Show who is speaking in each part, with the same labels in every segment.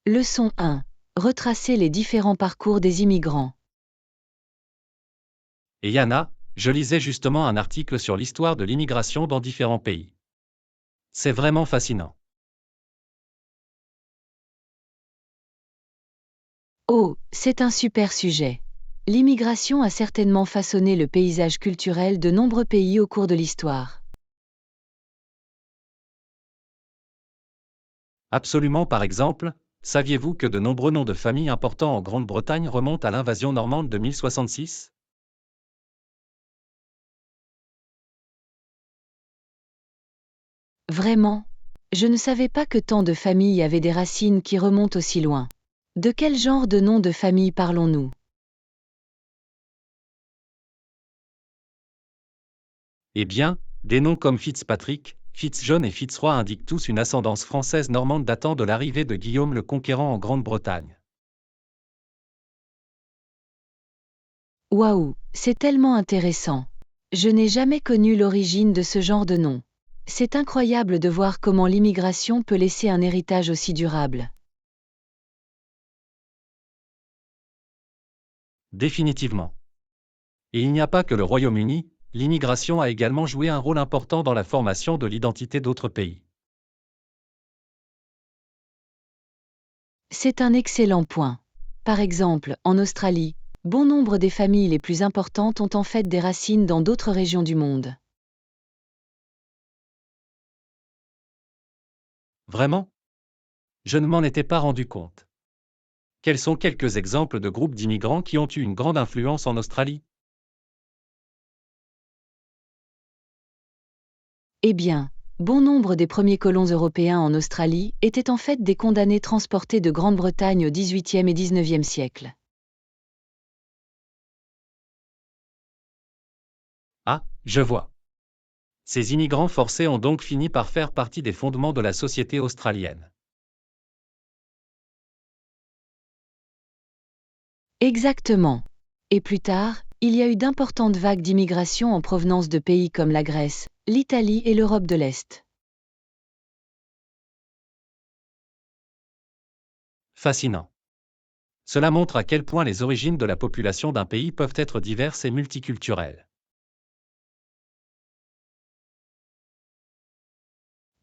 Speaker 1: Leçon 1. Retracer les différents parcours des immigrants.
Speaker 2: Et Yana, je lisais justement un article sur l'histoire de l'immigration dans différents pays. C'est vraiment fascinant.
Speaker 1: Oh, c'est un super sujet. L'immigration a certainement façonné le paysage culturel de nombreux pays au cours de l'histoire.
Speaker 2: Absolument, par exemple, saviez-vous que de nombreux noms de familles importants en Grande-Bretagne remontent à l'invasion normande de 1066 ?
Speaker 1: Vraiment? Je ne savais pas que tant de familles avaient des racines qui remontent aussi loin. De quel genre de nom de famille parlons-nous?
Speaker 2: Eh bien, des noms comme Fitzpatrick, Fitzjohn et Fitzroy indiquent tous une ascendance française normande datant de l'arrivée de Guillaume le Conquérant en Grande-Bretagne.
Speaker 1: Waouh, c'est tellement intéressant. Je n'ai jamais connu l'origine de ce genre de nom. C'est incroyable de voir comment l'immigration peut laisser un héritage aussi durable.
Speaker 2: Définitivement. Et il n'y a pas que le Royaume-Uni, l'immigration a également joué un rôle important dans la formation de l'identité d'autres pays.
Speaker 1: C'est un excellent point. Par exemple, en Australie, bon nombre des familles les plus importantes ont en fait des racines dans d'autres régions du monde.
Speaker 2: Vraiment? Je ne m'en étais pas rendu compte. Quels sont quelques exemples de groupes d'immigrants qui ont eu une grande influence en Australie?
Speaker 1: Eh bien, bon nombre des premiers colons européens en Australie étaient en fait des condamnés transportés de Grande-Bretagne au XVIIIe et XIXe siècle.
Speaker 2: Ah, je vois. Ces immigrants forcés ont donc fini par faire partie des fondements de la société australienne.
Speaker 1: Exactement. Et plus tard, il y a eu d'importantes vagues d'immigration en provenance de pays comme la Grèce, l'Italie et l'Europe de l'Est.
Speaker 2: Fascinant. Cela montre à quel point les origines de la population d'un pays peuvent être diverses et multiculturelles.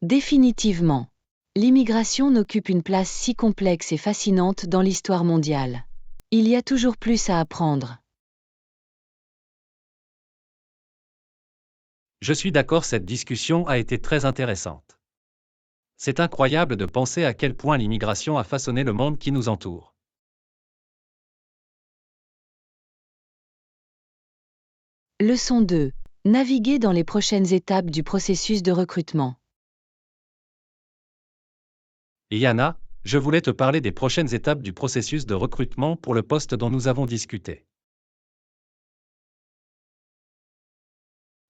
Speaker 1: Définitivement. L'immigration n'occupe une place si complexe et fascinante dans l'histoire mondiale. Il y a toujours plus à apprendre.
Speaker 2: Je suis d'accord, cette discussion a été très intéressante. C'est incroyable de penser à quel point l'immigration a façonné le monde qui nous entoure.
Speaker 1: Leçon 2. Naviguer dans les prochaines étapes du processus de recrutement.
Speaker 2: Et Yana, je voulais te parler des prochaines étapes du processus de recrutement pour le poste dont nous avons discuté.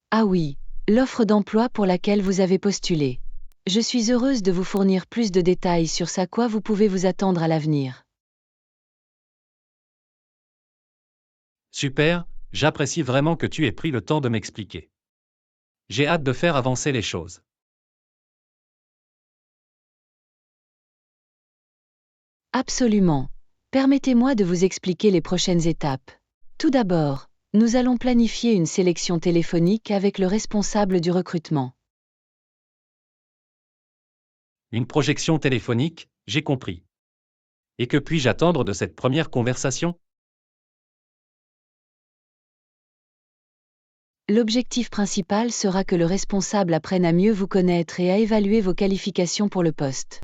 Speaker 1: Ah oui, l'offre d'emploi pour laquelle vous avez postulé. Je suis heureuse de vous fournir plus de détails sur ce à quoi vous pouvez vous attendre à l'avenir.
Speaker 2: Super, j'apprécie vraiment que tu aies pris le temps de m'expliquer. J'ai hâte de faire avancer les choses.
Speaker 1: Absolument. Permettez-moi de vous expliquer les prochaines étapes. Tout d'abord, nous allons planifier une sélection téléphonique avec le responsable du recrutement.
Speaker 2: Une projection téléphonique, j'ai compris. Et que puis-je attendre de cette première conversation?
Speaker 1: L'objectif principal sera que le responsable apprenne à mieux vous connaître et à évaluer vos qualifications pour le poste.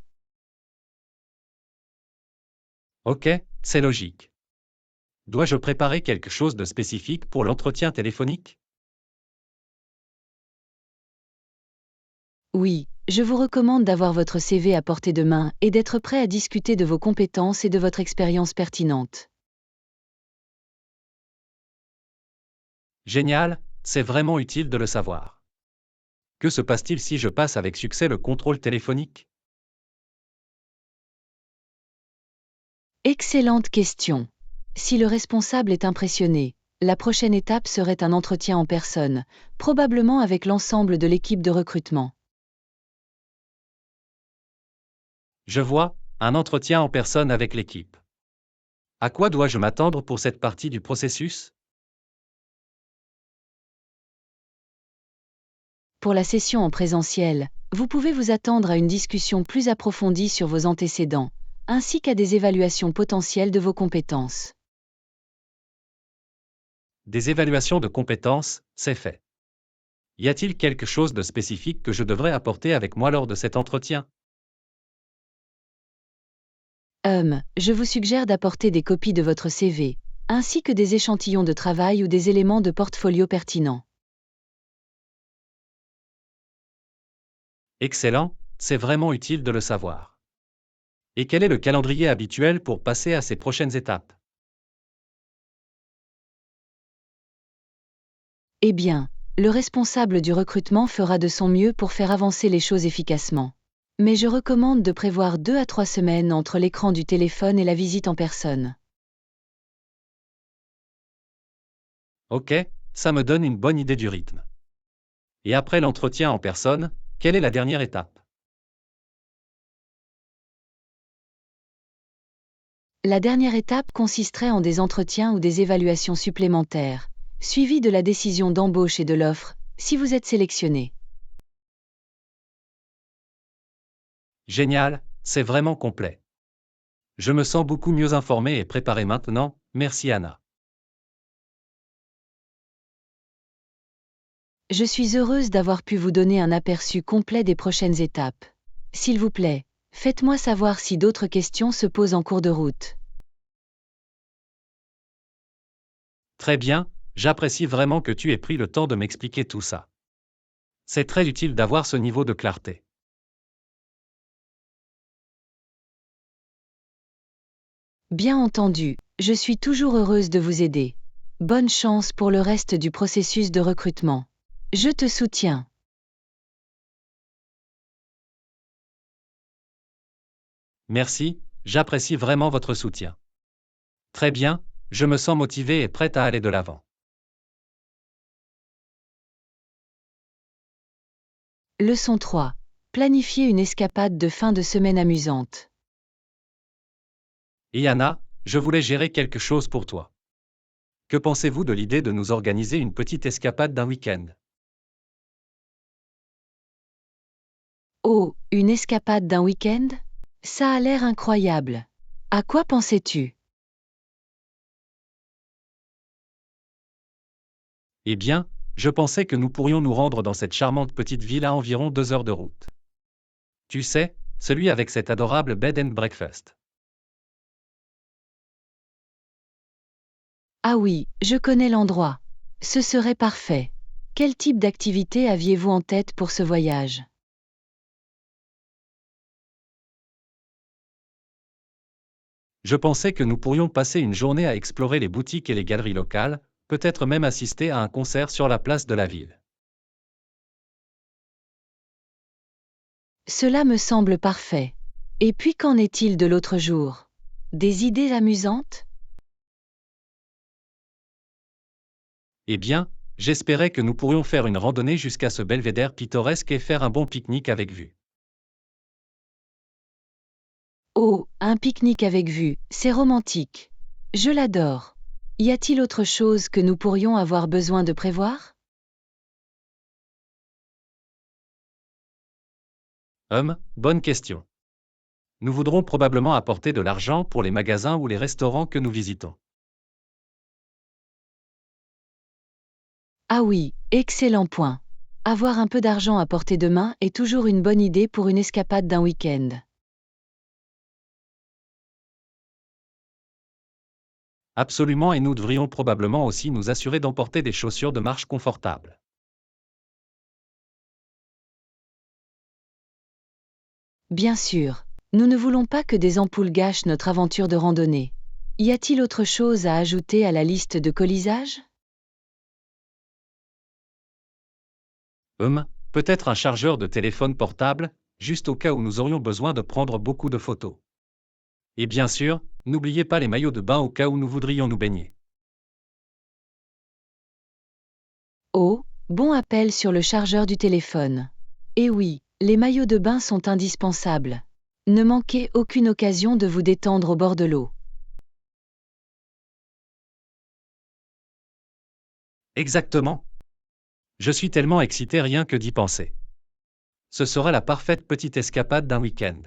Speaker 2: Ok, c'est logique. Dois-je préparer quelque chose de spécifique pour l'entretien téléphonique?
Speaker 1: Oui, je vous recommande d'avoir votre CV à portée de main et d'être prêt à discuter de vos compétences et de votre expérience pertinente.
Speaker 2: Génial, c'est vraiment utile de le savoir. Que se passe-t-il si je passe avec succès le contrôle téléphonique?
Speaker 1: Excellente question. Si le responsable est impressionné, la prochaine étape serait un entretien en personne, probablement avec l'ensemble de l'équipe de recrutement.
Speaker 2: Je vois, Un entretien en personne avec l'équipe. À quoi dois-je m'attendre pour cette partie du processus?
Speaker 1: Pour la session en présentiel, vous pouvez vous attendre à une discussion plus approfondie sur vos antécédents, ainsi qu'à des évaluations potentielles de vos compétences.
Speaker 2: Des évaluations de compétences, c'est fait. Y a-t-il quelque chose de spécifique que je devrais apporter avec moi lors de cet entretien?
Speaker 1: Je vous suggère d'apporter des copies de votre CV, ainsi que des échantillons de travail ou des éléments de portfolio pertinents.
Speaker 2: Excellent, c'est vraiment utile de le savoir. Et quel est le calendrier habituel pour passer à ces prochaines étapes?
Speaker 1: Eh bien, le responsable du recrutement fera de son mieux pour faire avancer les choses efficacement. Mais je recommande de prévoir 2 à 3 semaines entre l'écran du téléphone et la visite en personne.
Speaker 2: Ok, ça me donne une bonne idée du rythme. Et après l'entretien en personne, quelle est la dernière étape?
Speaker 1: La dernière étape consisterait en des entretiens ou des évaluations supplémentaires, suivies de la décision d'embauche et de l'offre, si vous êtes sélectionné.
Speaker 2: Génial, c'est vraiment complet. Je me sens beaucoup mieux informé et préparé maintenant, merci Anna.
Speaker 1: Je suis heureuse d'avoir pu vous donner un aperçu complet des prochaines étapes. S'il vous plaît, faites-moi savoir si d'autres questions se posent en cours de route.
Speaker 2: Très bien, j'apprécie vraiment que tu aies pris le temps de m'expliquer tout ça. C'est très utile d'avoir ce niveau de clarté.
Speaker 1: Bien entendu, je suis toujours heureuse de vous aider. Bonne chance pour le reste du processus de recrutement. Je te soutiens.
Speaker 2: Merci, j'apprécie vraiment votre soutien. Très bien, je me sens motivé et prêt à aller de l'avant.
Speaker 1: Leçon 3. Planifier une escapade de fin de semaine amusante.
Speaker 2: Et Anna, je voulais gérer quelque chose pour toi. Que pensez-vous de l'idée de nous organiser une petite escapade d'un week-end?
Speaker 1: Oh, une escapade d'un week-end? Ça a l'air incroyable. À quoi pensais-tu?
Speaker 2: Eh bien, je pensais que nous pourrions nous rendre dans cette charmante petite ville à environ 2 heures de route. Tu sais, celui avec cet adorable bed and breakfast.
Speaker 1: Ah oui, je connais l'endroit. Ce serait parfait. Quel type d'activité aviez-vous en tête pour ce voyage?
Speaker 2: Je pensais que nous pourrions passer une journée à explorer les boutiques et les galeries locales, peut-être même assister à un concert sur la place de la ville.
Speaker 1: Cela me semble parfait. Et puis qu'en est-il de l'autre jour? Des idées amusantes?
Speaker 2: Eh bien, j'espérais que nous pourrions faire une randonnée jusqu'à ce belvédère pittoresque et faire un bon pique-nique avec vue.
Speaker 1: Oh, un pique-nique avec vue, c'est romantique. Je l'adore. Y a-t-il autre chose que nous pourrions avoir besoin de prévoir?
Speaker 2: Bonne question. Nous voudrons probablement apporter de l'argent pour les magasins ou les restaurants que nous visitons.
Speaker 1: Ah oui, excellent point. Avoir un peu d'argent à portée de main est toujours une bonne idée pour une escapade d'un week-end.
Speaker 2: Absolument, et nous devrions probablement aussi nous assurer d'emporter des chaussures de marche confortables.
Speaker 1: Bien sûr, nous ne voulons pas que des ampoules gâchent notre aventure de randonnée. Y a-t-il autre chose à ajouter à la liste de colisage?
Speaker 2: Peut-être un chargeur de téléphone portable, juste au cas où nous aurions besoin de prendre beaucoup de photos. Et bien sûr, n'oubliez pas les maillots de bain au cas où nous voudrions nous baigner.
Speaker 1: Oh, bon appel sur le chargeur du téléphone. Et oui, les maillots de bain sont indispensables. Ne manquez aucune occasion de vous détendre au bord de l'eau.
Speaker 2: Exactement. Je suis tellement excité rien que d'y penser. Ce sera la parfaite petite escapade d'un week-end.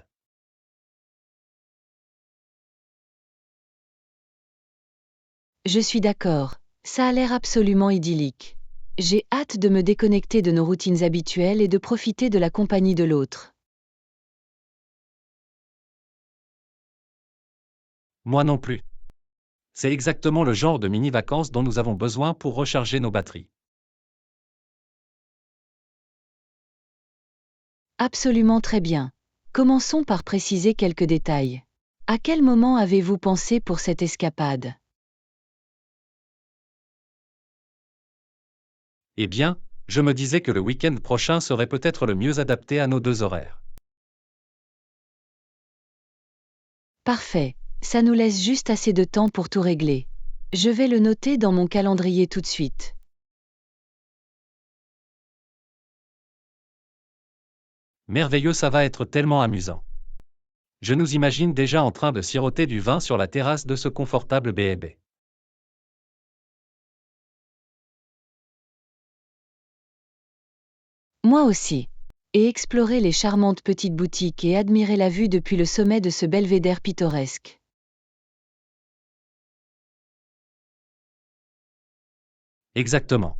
Speaker 1: Je suis d'accord, ça a l'air absolument idyllique. J'ai hâte de me déconnecter de nos routines habituelles et de profiter de la compagnie de l'autre.
Speaker 2: Moi non plus. C'est exactement le genre de mini-vacances dont nous avons besoin pour recharger nos batteries.
Speaker 1: Absolument très bien. Commençons par préciser quelques détails. À quel moment avez-vous pensé pour cette escapade?
Speaker 2: Eh bien, je me disais que le week-end prochain serait peut-être le mieux adapté à nos deux horaires.
Speaker 1: Parfait, ça nous laisse juste assez de temps pour tout régler. Je vais le noter dans mon calendrier tout de suite.
Speaker 2: Merveilleux, ça va être tellement amusant. Je nous imagine déjà en train de siroter du vin sur la terrasse de ce confortable B&B.
Speaker 1: Moi aussi. Et explorer les charmantes petites boutiques et admirer la vue depuis le sommet de ce belvédère pittoresque.
Speaker 2: Exactement.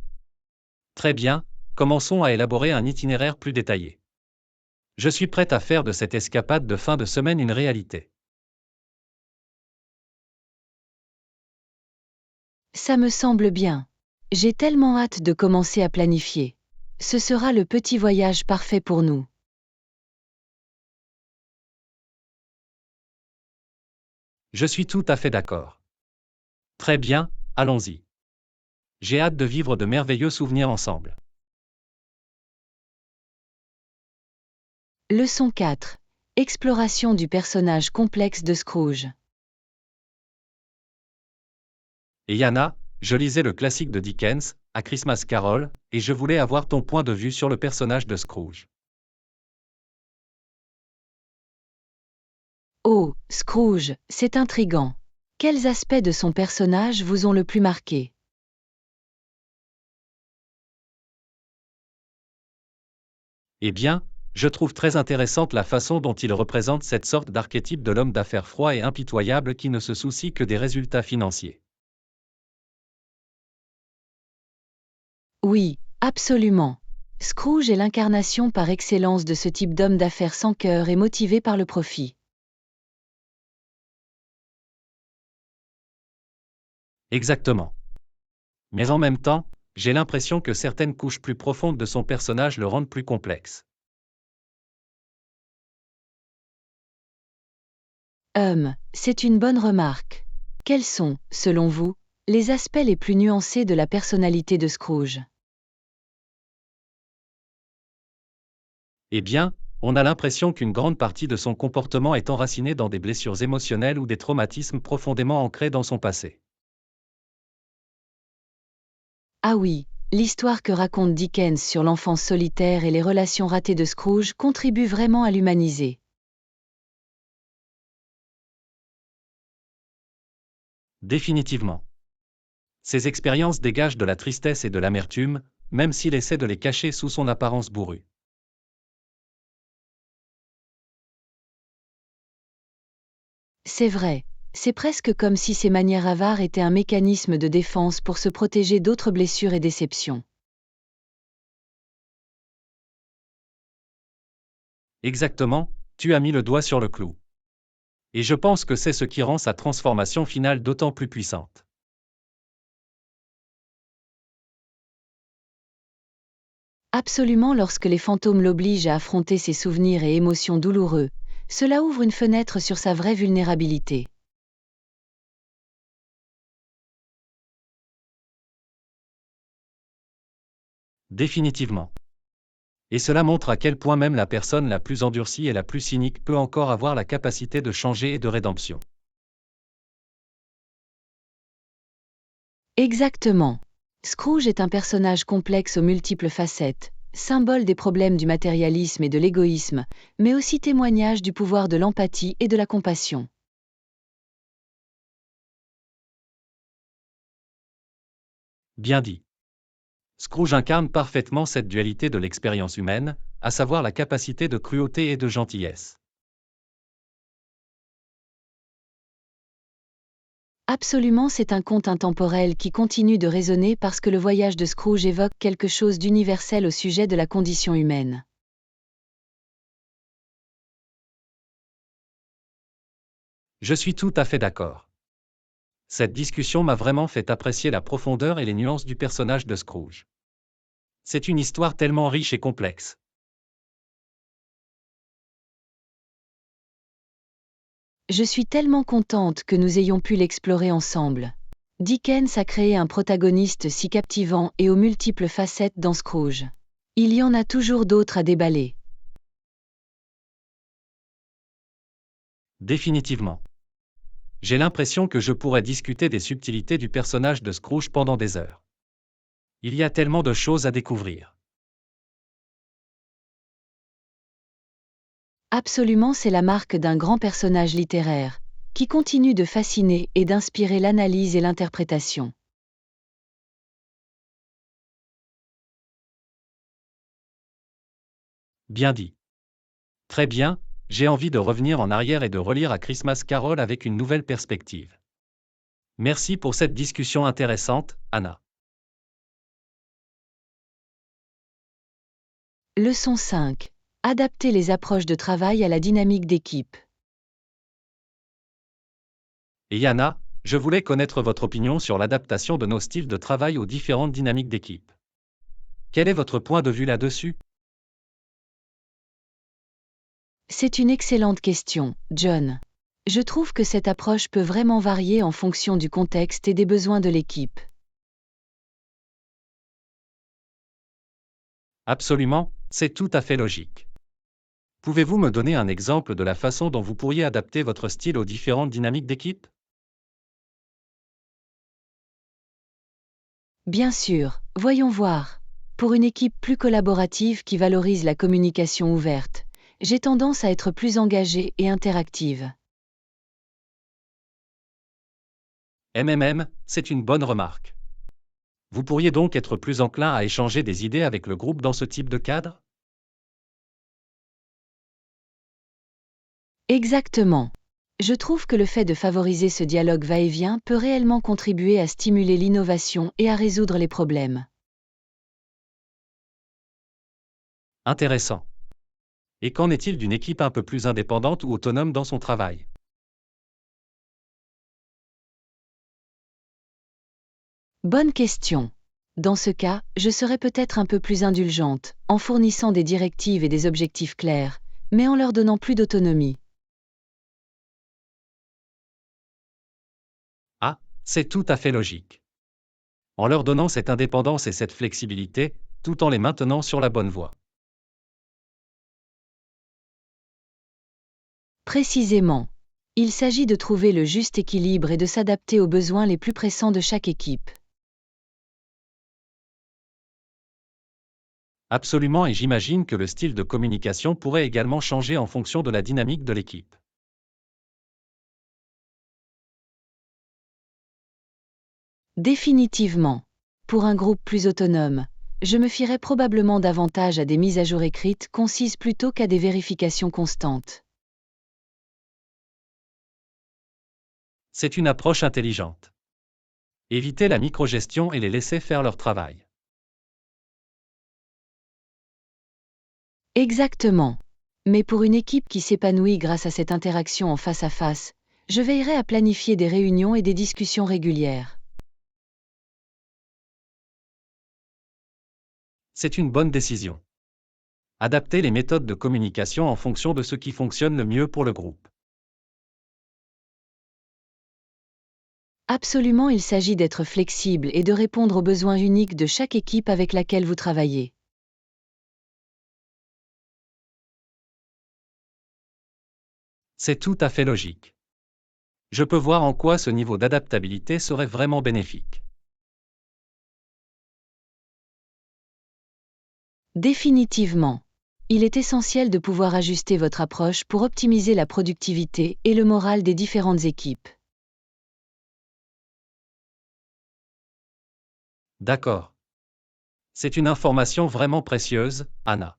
Speaker 2: Très bien, commençons à élaborer un itinéraire plus détaillé. Je suis prête à faire de cette escapade de fin de semaine une réalité.
Speaker 1: Ça me semble bien. J'ai tellement hâte de commencer à planifier. Ce sera le petit voyage parfait pour nous.
Speaker 2: Je suis tout à fait d'accord. Très bien, allons-y. J'ai hâte de vivre de merveilleux souvenirs ensemble.
Speaker 1: Leçon 4. Exploration du personnage complexe de Scrooge.
Speaker 2: Et Yana, je lisais le classique de Dickens, A Christmas Carol, et je voulais avoir ton point de vue sur le personnage de Scrooge.
Speaker 1: Oh, Scrooge, c'est intrigant. Quels aspects de son personnage vous ont le plus marqué?
Speaker 2: Eh bien, je trouve très intéressante la façon dont il représente cette sorte d'archétype de l'homme d'affaires froid et impitoyable qui ne se soucie que des résultats financiers.
Speaker 1: Oui, absolument. Scrooge est l'incarnation par excellence de ce type d'homme d'affaires sans cœur et motivé par le profit.
Speaker 2: Exactement. Mais en même temps, j'ai l'impression que certaines couches plus profondes de son personnage le rendent plus complexe.
Speaker 1: C'est une bonne remarque. Quels sont, selon vous, les aspects les plus nuancés de la personnalité de Scrooge?
Speaker 2: Eh bien, on a l'impression qu'une grande partie de son comportement est enracinée dans des blessures émotionnelles ou des traumatismes profondément ancrés dans son passé.
Speaker 1: Ah oui, l'histoire que raconte Dickens sur l'enfance solitaire et les relations ratées de Scrooge contribue vraiment à l'humaniser.
Speaker 2: Définitivement. Ses expériences dégagent de la tristesse et de l'amertume, même s'il essaie de les cacher sous son apparence bourrue.
Speaker 1: C'est vrai, c'est presque comme si ses manières avares étaient un mécanisme de défense pour se protéger d'autres blessures et déceptions.
Speaker 2: Exactement, tu as mis le doigt sur le clou. Et je pense que c'est ce qui rend sa transformation finale d'autant plus puissante.
Speaker 1: Absolument, lorsque les fantômes l'obligent à affronter ses souvenirs et émotions douloureux, cela ouvre une fenêtre sur sa vraie vulnérabilité.
Speaker 2: Définitivement. Et cela montre à quel point même la personne la plus endurcie et la plus cynique peut encore avoir la capacité de changer et de rédemption.
Speaker 1: Exactement. Scrooge est un personnage complexe aux multiples facettes, symbole des problèmes du matérialisme et de l'égoïsme, mais aussi témoignage du pouvoir de l'empathie et de la compassion.
Speaker 2: Bien dit. Scrooge incarne parfaitement cette dualité de l'expérience humaine, à savoir la capacité de cruauté et de gentillesse.
Speaker 1: Absolument, c'est un conte intemporel qui continue de résonner parce que le voyage de Scrooge évoque quelque chose d'universel au sujet de la condition humaine.
Speaker 2: Je suis tout à fait d'accord. Cette discussion m'a vraiment fait apprécier la profondeur et les nuances du personnage de Scrooge. C'est une histoire tellement riche et complexe.
Speaker 1: Je suis tellement contente que nous ayons pu l'explorer ensemble. Dickens a créé un protagoniste si captivant et aux multiples facettes dans Scrooge. Il y en a toujours d'autres à déballer.
Speaker 2: Définitivement. J'ai l'impression que je pourrais discuter des subtilités du personnage de Scrooge pendant des heures. Il y a tellement de choses à découvrir.
Speaker 1: Absolument, c'est la marque d'un grand personnage littéraire, qui continue de fasciner et d'inspirer l'analyse et l'interprétation.
Speaker 2: Bien dit. Très bien, j'ai envie de revenir en arrière et de relire A Christmas Carol avec une nouvelle perspective. Merci pour cette discussion intéressante, Anna.
Speaker 1: Leçon 5. Adapter les approches de travail à la dynamique d'équipe.
Speaker 2: Et Yana, je voulais connaître votre opinion sur l'adaptation de nos styles de travail aux différentes dynamiques d'équipe. Quel est votre point de vue là-dessus?
Speaker 1: C'est une excellente question, John. Je trouve que cette approche peut vraiment varier en fonction du contexte et des besoins de l'équipe.
Speaker 2: Absolument, c'est tout à fait logique. Pouvez-vous me donner un exemple de la façon dont vous pourriez adapter votre style aux différentes dynamiques d'équipe?
Speaker 1: Bien sûr, voyons voir. Pour une équipe plus collaborative qui valorise la communication ouverte, j'ai tendance à être plus engagée et interactive.
Speaker 2: C'est une bonne remarque. Vous pourriez donc être plus enclin à échanger des idées avec le groupe dans ce type de cadre?
Speaker 1: Exactement. Je trouve que le fait de favoriser ce dialogue va-et-vient peut réellement contribuer à stimuler l'innovation et à résoudre les problèmes.
Speaker 2: Intéressant. Et qu'en est-il d'une équipe un peu plus indépendante ou autonome dans son travail?
Speaker 1: Bonne question. Dans ce cas, je serais peut-être un peu plus indulgente, en fournissant des directives et des objectifs clairs, mais en leur donnant plus d'autonomie.
Speaker 2: Ah, c'est tout à fait logique. En leur donnant cette indépendance et cette flexibilité, tout en les maintenant sur la bonne voie.
Speaker 1: Précisément. Il s'agit de trouver le juste équilibre et de s'adapter aux besoins les plus pressants de chaque équipe.
Speaker 2: Absolument, et j'imagine que le style de communication pourrait également changer en fonction de la dynamique de l'équipe.
Speaker 1: Définitivement. Pour un groupe plus autonome, je me fierais probablement davantage à des mises à jour écrites concises plutôt qu'à des vérifications constantes.
Speaker 2: C'est une approche intelligente. Éviter la microgestion et les laisser faire leur travail.
Speaker 1: Exactement. Mais pour une équipe qui s'épanouit grâce à cette interaction en face à face, je veillerai à planifier des réunions et des discussions régulières.
Speaker 2: C'est une bonne décision. Adapter les méthodes de communication en fonction de ce qui fonctionne le mieux pour le groupe.
Speaker 1: Absolument, il s'agit d'être flexible et de répondre aux besoins uniques de chaque équipe avec laquelle vous travaillez.
Speaker 2: C'est tout à fait logique. Je peux voir en quoi ce niveau d'adaptabilité serait vraiment bénéfique.
Speaker 1: Définitivement. Il est essentiel de pouvoir ajuster votre approche pour optimiser la productivité et le moral des différentes équipes.
Speaker 2: D'accord. C'est une information vraiment précieuse, Anna.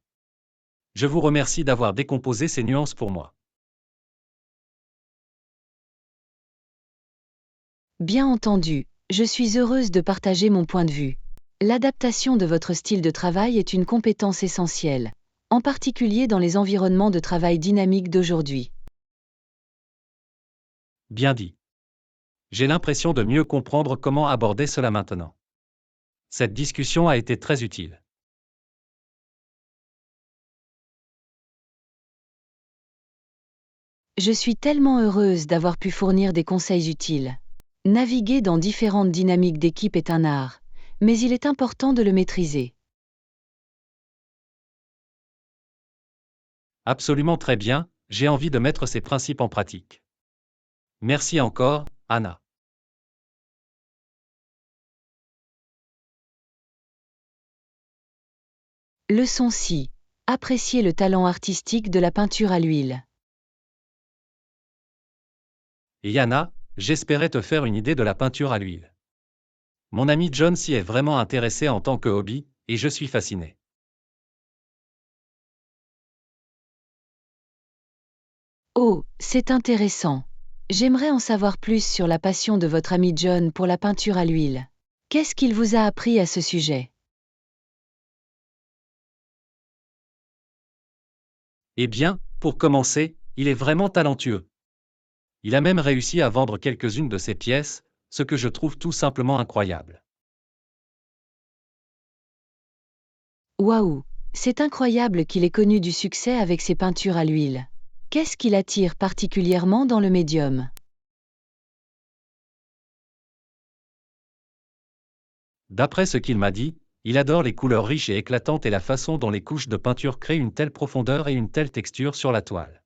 Speaker 2: Je vous remercie d'avoir décomposé ces nuances pour moi.
Speaker 1: Bien entendu, je suis heureuse de partager mon point de vue. L'adaptation de votre style de travail est une compétence essentielle, en particulier dans les environnements de travail dynamiques d'aujourd'hui.
Speaker 2: Bien dit. J'ai l'impression de mieux comprendre comment aborder cela maintenant. Cette discussion a été très utile.
Speaker 1: Je suis tellement heureuse d'avoir pu fournir des conseils utiles. Naviguer dans différentes dynamiques d'équipe est un art, mais il est important de le maîtriser.
Speaker 2: Absolument très bien, j'ai envie de mettre ces principes en pratique. Merci encore, Anna.
Speaker 1: Leçon 6. Apprécier le talent artistique de la peinture à l'huile.
Speaker 2: Et Anna, j'espérais te faire une idée de la peinture à l'huile. Mon ami John s'y est vraiment intéressé en tant que hobby, et je suis fasciné.
Speaker 1: Oh, c'est intéressant. J'aimerais en savoir plus sur la passion de votre ami John pour la peinture à l'huile. Qu'est-ce qu'il vous a appris à ce sujet?
Speaker 2: Eh bien, pour commencer, il est vraiment talentueux. Il a même réussi à vendre quelques-unes de ses pièces, ce que je trouve tout simplement incroyable.
Speaker 1: Waouh, c'est incroyable qu'il ait connu du succès avec ses peintures à l'huile. Qu'est-ce qui l'attire particulièrement dans le médium?
Speaker 2: D'après ce qu'il m'a dit, il adore les couleurs riches et éclatantes et la façon dont les couches de peinture créent une telle profondeur et une telle texture sur la toile.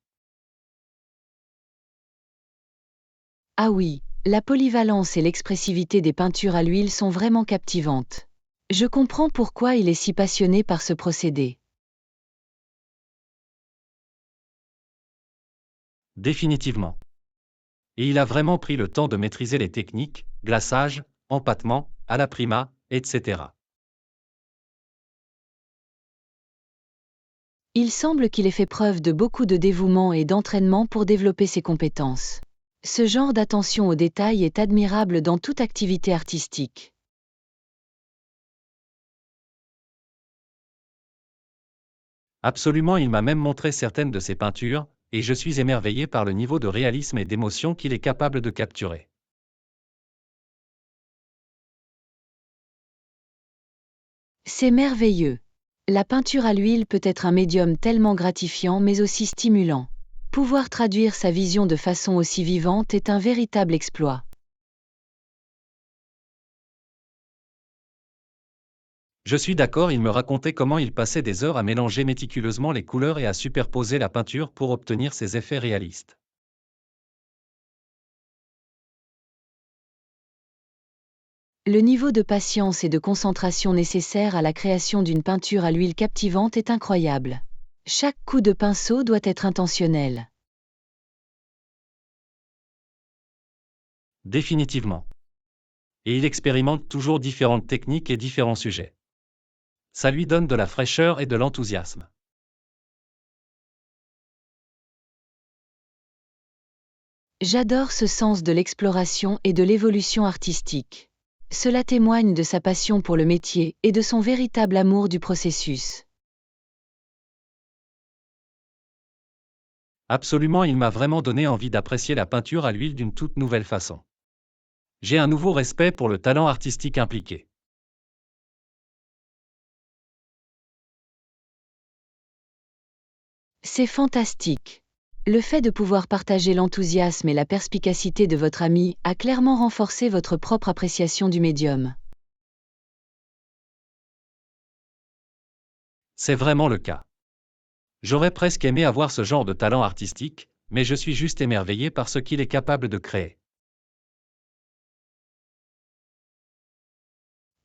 Speaker 1: Ah oui, la polyvalence et l'expressivité des peintures à l'huile sont vraiment captivantes. Je comprends pourquoi il est si passionné par ce procédé.
Speaker 2: Définitivement. Et il a vraiment pris le temps de maîtriser les techniques, glaçage, empattement, à la prima, etc.
Speaker 1: Il semble qu'il ait fait preuve de beaucoup de dévouement et d'entraînement pour développer ses compétences. Ce genre d'attention aux détails est admirable dans toute activité artistique.
Speaker 2: Absolument, il m'a même montré certaines de ses peintures, et je suis émerveillé par le niveau de réalisme et d'émotion qu'il est capable de capturer.
Speaker 1: C'est merveilleux. La peinture à l'huile peut être un médium tellement gratifiant mais aussi stimulant. Pouvoir traduire sa vision de façon aussi vivante est un véritable exploit.
Speaker 2: Je suis d'accord, il me racontait comment il passait des heures à mélanger méticuleusement les couleurs et à superposer la peinture pour obtenir ces effets réalistes.
Speaker 1: Le niveau de patience et de concentration nécessaire à la création d'une peinture à l'huile captivante est incroyable. Chaque coup de pinceau doit être intentionnel.
Speaker 2: Définitivement. Et il expérimente toujours différentes techniques et différents sujets. Ça lui donne de la fraîcheur et de l'enthousiasme.
Speaker 1: J'adore ce sens de l'exploration et de l'évolution artistique. Cela témoigne de sa passion pour le métier et de son véritable amour du processus.
Speaker 2: Absolument, il m'a vraiment donné envie d'apprécier la peinture à l'huile d'une toute nouvelle façon. J'ai un nouveau respect pour le talent artistique impliqué.
Speaker 1: C'est fantastique. Le fait de pouvoir partager l'enthousiasme et la perspicacité de votre ami a clairement renforcé votre propre appréciation du médium.
Speaker 2: C'est vraiment le cas. J'aurais presque aimé avoir ce genre de talent artistique, mais je suis juste émerveillé par ce qu'il est capable de créer.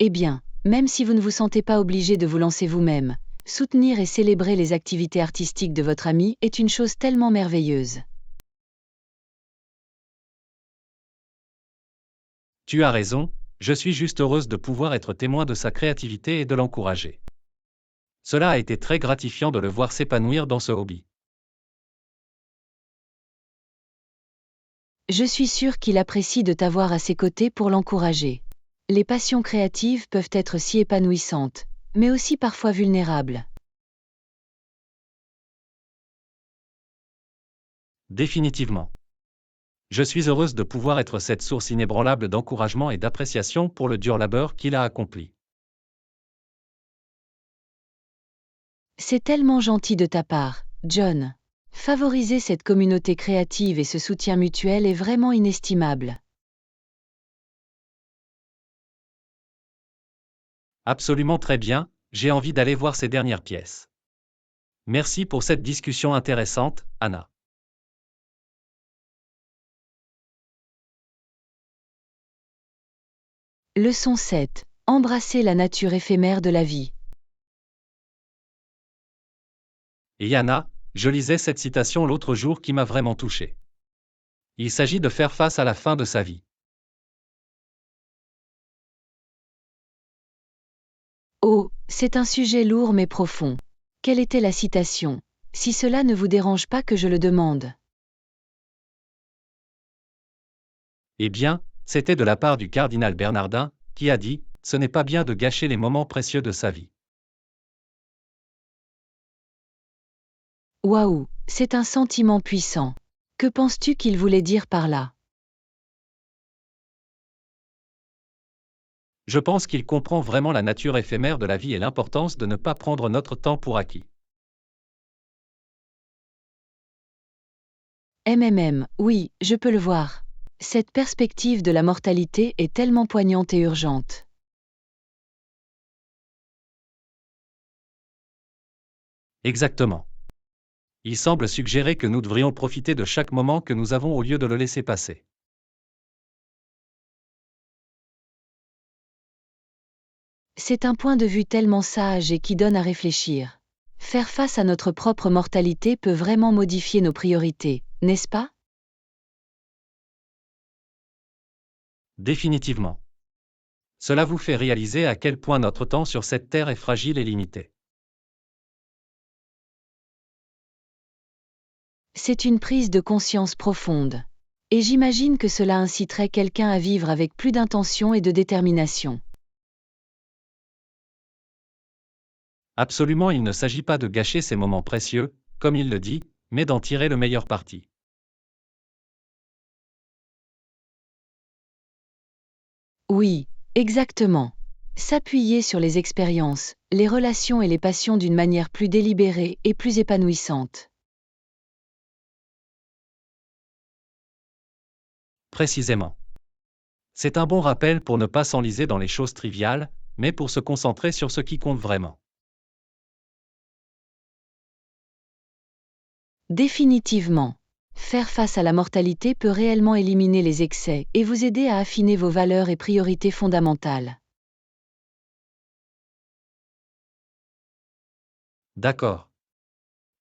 Speaker 1: Eh bien, même si vous ne vous sentez pas obligé de vous lancer vous-même, Soutenir et célébrer les activités artistiques de votre ami est une chose tellement merveilleuse.
Speaker 2: Tu as raison, je suis juste heureuse de pouvoir être témoin de sa créativité et de l'encourager. Cela a été très gratifiant de le voir s'épanouir dans ce hobby.
Speaker 1: Je suis sûre qu'il apprécie de t'avoir à ses côtés pour l'encourager. Les passions créatives peuvent être si épanouissantes, mais aussi parfois vulnérables.
Speaker 2: Définitivement. Je suis heureuse de pouvoir être cette source inébranlable d'encouragement et d'appréciation pour le dur labeur qu'il a accompli.
Speaker 1: C'est tellement gentil de ta part, John. Favoriser cette communauté créative et ce soutien mutuel est vraiment inestimable.
Speaker 2: Absolument très bien, j'ai envie d'aller voir ces dernières pièces. Merci pour cette discussion intéressante, Anna.
Speaker 1: Leçon 7. Embrasser la nature éphémère de la vie.
Speaker 2: Et Anna, je lisais cette citation l'autre jour qui m'a vraiment touché. Il s'agit de faire face à la fin de sa vie.
Speaker 1: Oh, c'est un sujet lourd mais profond. Quelle était la citation? Si cela ne vous dérange pas que je le demande.
Speaker 2: Eh bien, c'était de la part du cardinal Bernardin, qui a dit, « Ce n'est pas bien de gâcher les moments précieux de sa vie. »
Speaker 1: Waouh, c'est un sentiment puissant. Que penses-tu qu'il voulait dire par là?
Speaker 2: Je pense qu'il comprend vraiment la nature éphémère de la vie et l'importance de ne pas prendre notre temps pour acquis.
Speaker 1: Oui, je peux le voir. Cette perspective de la mortalité est tellement poignante et urgente.
Speaker 2: Exactement. Il semble suggérer que nous devrions profiter de chaque moment que nous avons au lieu de le laisser passer.
Speaker 1: C'est un point de vue tellement sage et qui donne à réfléchir. Faire face à notre propre mortalité peut vraiment modifier nos priorités, n'est-ce pas?
Speaker 2: Définitivement. Cela vous fait réaliser à quel point notre temps sur cette terre est fragile et limité.
Speaker 1: C'est une prise de conscience profonde. Et j'imagine que cela inciterait quelqu'un à vivre avec plus d'intention et de détermination.
Speaker 2: Absolument, il ne s'agit pas de gâcher ces moments précieux, comme il le dit, mais d'en tirer le meilleur parti.
Speaker 1: Oui, exactement. S'appuyer sur les expériences, les relations et les passions d'une manière plus délibérée et plus épanouissante.
Speaker 2: Précisément. C'est un bon rappel pour ne pas s'enliser dans les choses triviales, mais pour se concentrer sur ce qui compte vraiment.
Speaker 1: Définitivement. Faire face à la mortalité peut réellement éliminer les excès et vous aider à affiner vos valeurs et priorités fondamentales.
Speaker 2: D'accord.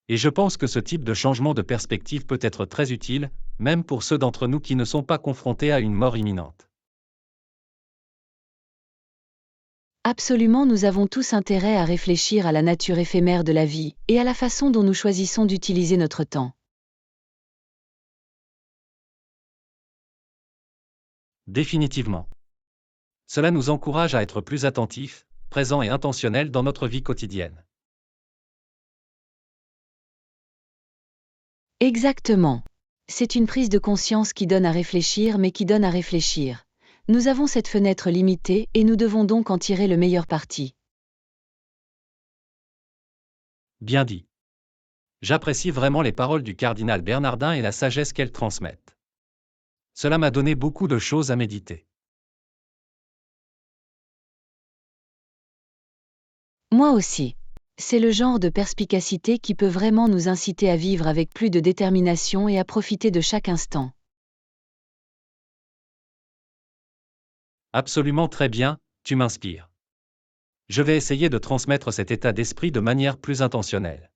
Speaker 2: Et je pense que ce type de changement de perspective peut être très utile, même pour ceux d'entre nous qui ne sont pas confrontés à une mort imminente.
Speaker 1: Absolument, nous avons tous intérêt à réfléchir à la nature éphémère de la vie et à la façon dont nous choisissons d'utiliser notre temps.
Speaker 2: Définitivement. Cela nous encourage à être plus attentifs, présents et intentionnels dans notre vie quotidienne.
Speaker 1: Exactement. C'est une prise de conscience qui donne à réfléchir mais qui donne à réfléchir. Nous avons cette fenêtre limitée et nous devons donc en tirer le meilleur parti.
Speaker 2: Bien dit. J'apprécie vraiment les paroles du cardinal Bernardin et la sagesse qu'elles transmettent. Cela m'a donné beaucoup de choses à méditer.
Speaker 1: Moi aussi. C'est le genre de perspicacité qui peut vraiment nous inciter à vivre avec plus de détermination et à profiter de chaque instant.
Speaker 2: Absolument très bien, tu m'inspires. Je vais essayer de transmettre cet état d'esprit de manière plus intentionnelle.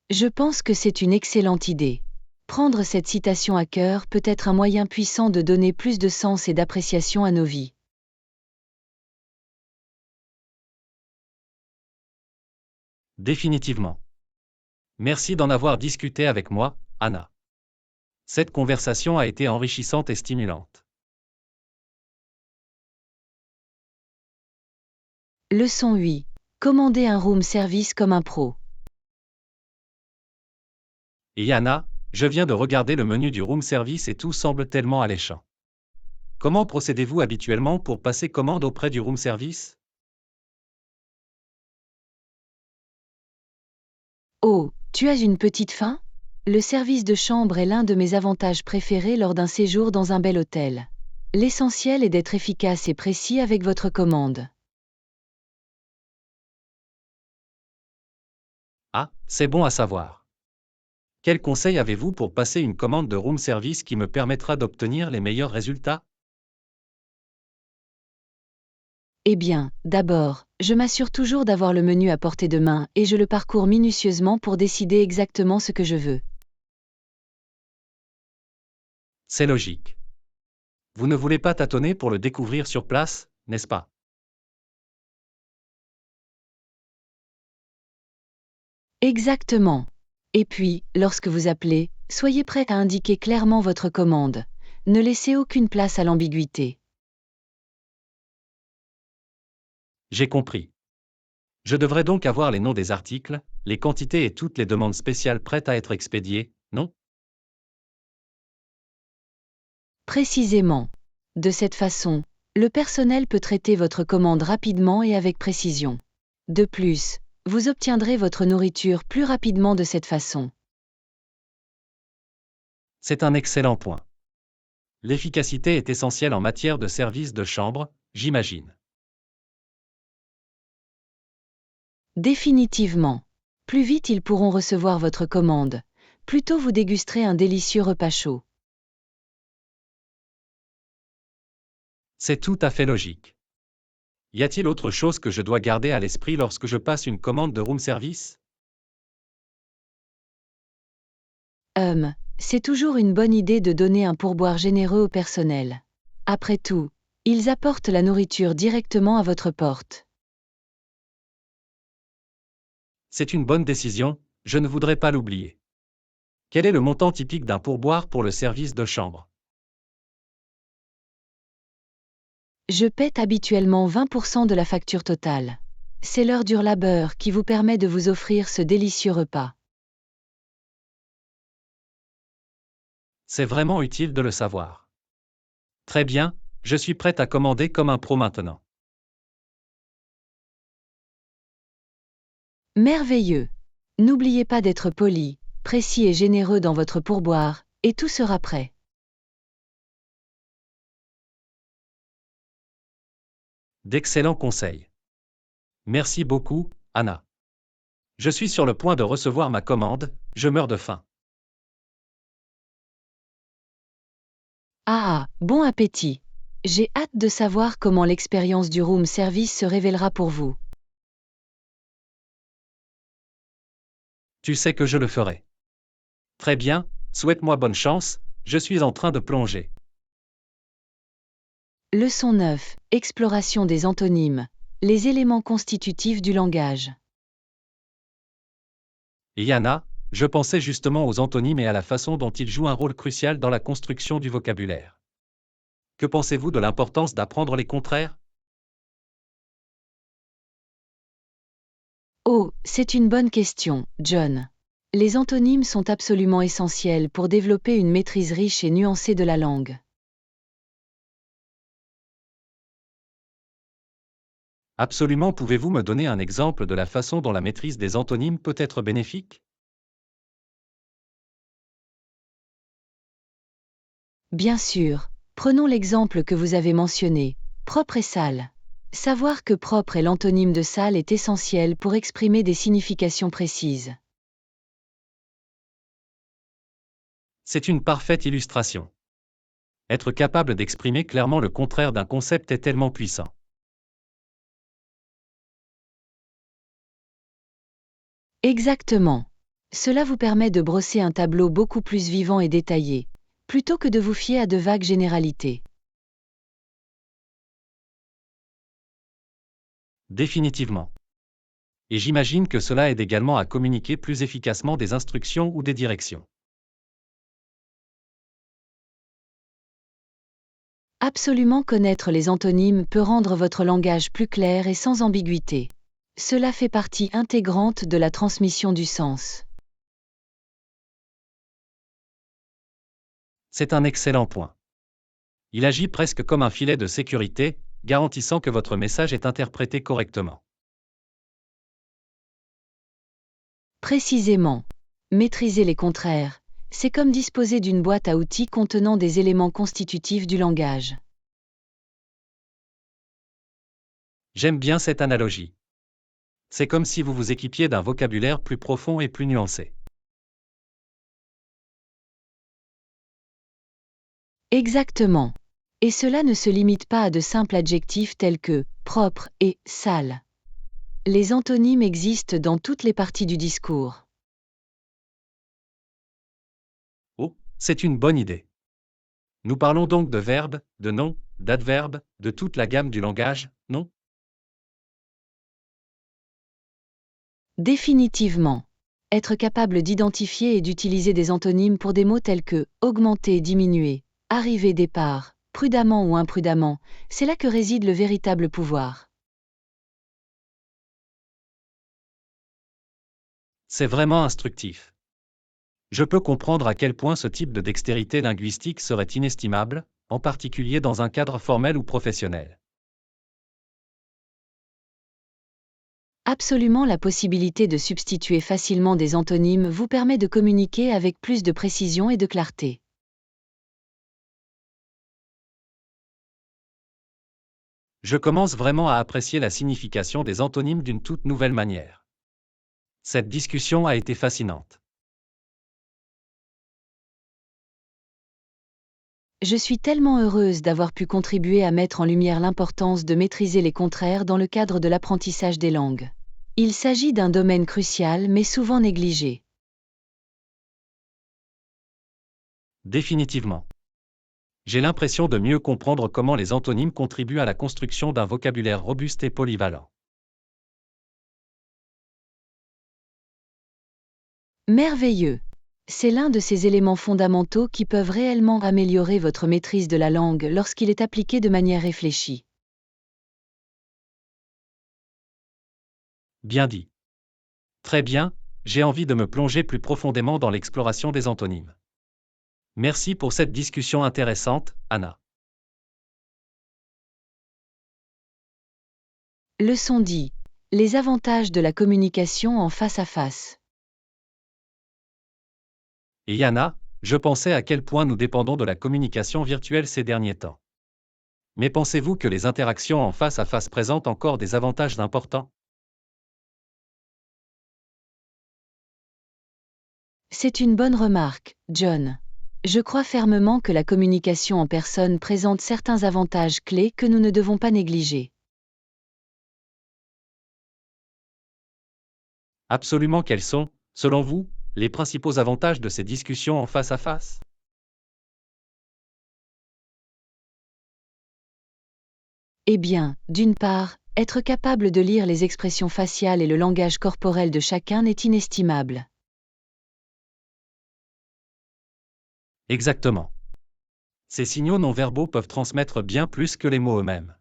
Speaker 1: Je pense que c'est une excellente idée. Prendre cette citation à cœur peut être un moyen puissant de donner plus de sens et d'appréciation à nos vies.
Speaker 2: Définitivement. Merci d'en avoir discuté avec moi, Anna. Cette conversation a été enrichissante et stimulante.
Speaker 1: Leçon 8. Commandez un room service comme un pro.
Speaker 2: Et Anna, je viens de regarder le menu du room service et tout semble tellement alléchant. Comment procédez-vous habituellement pour passer commande auprès du room service?
Speaker 1: Oh, tu as une petite faim? Le service de chambre est l'un de mes avantages préférés lors d'un séjour dans un bel hôtel. L'essentiel est d'être efficace et précis avec votre commande.
Speaker 2: Ah, c'est bon à savoir. Quel conseil avez-vous pour passer une commande de room service qui me permettra d'obtenir les meilleurs résultats?
Speaker 1: Eh bien, d'abord, je m'assure toujours d'avoir le menu à portée de main et je le parcours minutieusement pour décider exactement ce que je veux.
Speaker 2: C'est logique. Vous ne voulez pas tâtonner pour le découvrir sur place, n'est-ce pas?
Speaker 1: Exactement. Et puis, lorsque vous appelez, soyez prêt à indiquer clairement votre commande. Ne laissez aucune place à l'ambiguïté.
Speaker 2: J'ai compris. Je devrais donc avoir les noms des articles, les quantités et toutes les demandes spéciales prêtes à être expédiées, non?
Speaker 1: Précisément. De cette façon, le personnel peut traiter votre commande rapidement et avec précision. De plus, vous obtiendrez votre nourriture plus rapidement de cette façon.
Speaker 2: C'est un excellent point. L'efficacité est essentielle en matière de service de chambre, j'imagine.
Speaker 1: Définitivement. Plus vite ils pourront recevoir votre commande, plus tôt vous dégusterez un délicieux repas chaud.
Speaker 2: C'est tout à fait logique. Y a-t-il autre chose que je dois garder à l'esprit lorsque je passe une commande de room service?
Speaker 1: C'est toujours une bonne idée de donner un pourboire généreux au personnel. Après tout, ils apportent la nourriture directement à votre porte.
Speaker 2: C'est une bonne décision, je ne voudrais pas l'oublier. Quel est le montant typique d'un pourboire pour le service de chambre?
Speaker 1: Je paie habituellement 20% de la facture totale. C'est leur dur labeur qui vous permet de vous offrir ce délicieux repas.
Speaker 2: C'est vraiment utile de le savoir. Très bien, je suis prête à commander comme un pro maintenant.
Speaker 1: Merveilleux. N'oubliez pas d'être poli, précis et généreux dans votre pourboire, et tout sera prêt.
Speaker 2: D'excellents conseils. Merci beaucoup, Anna. Je suis sur le point de recevoir ma commande, je meurs de faim.
Speaker 1: Ah, bon appétit. J'ai hâte de savoir comment l'expérience du room service se révélera pour vous.
Speaker 2: Tu sais que je le ferai. Très bien, souhaite-moi bonne chance, je suis en train de plonger.
Speaker 1: Leçon 9. Exploration des antonymes. Les éléments constitutifs du langage.
Speaker 2: Et Anna, je pensais justement aux antonymes et à la façon dont ils jouent un rôle crucial dans la construction du vocabulaire. Que pensez-vous de l'importance d'apprendre les contraires?
Speaker 1: Oh, c'est une bonne question, John. Les antonymes sont absolument essentiels pour développer une maîtrise riche et nuancée de la langue.
Speaker 2: Absolument, pouvez-vous me donner un exemple de la façon dont la maîtrise des antonymes peut être bénéfique?
Speaker 1: Bien sûr, prenons l'exemple que vous avez mentionné, propre et sale. Savoir que propre est l'antonyme de sale est essentiel pour exprimer des significations précises.
Speaker 2: C'est une parfaite illustration. Être capable d'exprimer clairement le contraire d'un concept est tellement puissant.
Speaker 1: Exactement. Cela vous permet de brosser un tableau beaucoup plus vivant et détaillé, plutôt que de vous fier à de vagues généralités.
Speaker 2: Définitivement. Et j'imagine que cela aide également à communiquer plus efficacement des instructions ou des directions.
Speaker 1: Absolument connaître les antonymes peut rendre votre langage plus clair et sans ambiguïté. Cela fait partie intégrante de la transmission du sens.
Speaker 2: C'est un excellent point. Il agit presque comme un filet de sécurité, garantissant que votre message est interprété correctement.
Speaker 1: Précisément. Maîtriser les contraires, c'est comme disposer d'une boîte à outils contenant des éléments constitutifs du langage.
Speaker 2: J'aime bien cette analogie. C'est comme si vous vous équipiez d'un vocabulaire plus profond et plus nuancé.
Speaker 1: Exactement. Et cela ne se limite pas à de simples adjectifs tels que propre et sale. Les antonymes existent dans toutes les parties du discours.
Speaker 2: Oh, c'est une bonne idée. Nous parlons donc de verbes, de noms, d'adverbes, de toute la gamme du langage, non?
Speaker 1: Définitivement. Être capable d'identifier et d'utiliser des antonymes pour des mots tels que augmenter, diminuer, arriver, départ, prudemment ou imprudemment, c'est là que réside le véritable pouvoir.
Speaker 2: C'est vraiment instructif. Je peux comprendre à quel point ce type de dextérité linguistique serait inestimable, en particulier dans un cadre formel ou professionnel.
Speaker 1: Absolument, la possibilité de substituer facilement des antonymes vous permet de communiquer avec plus de précision et de clarté.
Speaker 2: Je commence vraiment à apprécier la signification des antonymes d'une toute nouvelle manière. Cette discussion a été fascinante.
Speaker 1: Je suis tellement heureuse d'avoir pu contribuer à mettre en lumière l'importance de maîtriser les contraires dans le cadre de l'apprentissage des langues. Il s'agit d'un domaine crucial mais souvent négligé.
Speaker 2: Définitivement. J'ai l'impression de mieux comprendre comment les antonymes contribuent à la construction d'un vocabulaire robuste et polyvalent.
Speaker 1: Merveilleux! C'est l'un de ces éléments fondamentaux qui peuvent réellement améliorer votre maîtrise de la langue lorsqu'il est appliqué de manière réfléchie.
Speaker 2: Bien dit. Très bien, j'ai envie de me plonger plus profondément dans l'exploration des antonymes. Merci pour cette discussion intéressante, Anna.
Speaker 1: Leçon 10. Les avantages de la communication en face à face.
Speaker 2: Et Yana, je pensais à quel point nous dépendons de la communication virtuelle ces derniers temps. Mais pensez-vous que les interactions en face à face présentent encore des avantages importants?
Speaker 1: C'est une bonne remarque, John. Je crois fermement que la communication en personne présente certains avantages clés que nous ne devons pas négliger.
Speaker 2: Absolument, quels sont, selon vous, les principaux avantages de ces discussions en face à face?
Speaker 1: Eh bien, d'une part, être capable de lire les expressions faciales et le langage corporel de chacun est inestimable.
Speaker 2: Exactement. Ces signaux non verbaux peuvent transmettre bien plus que les mots eux-mêmes.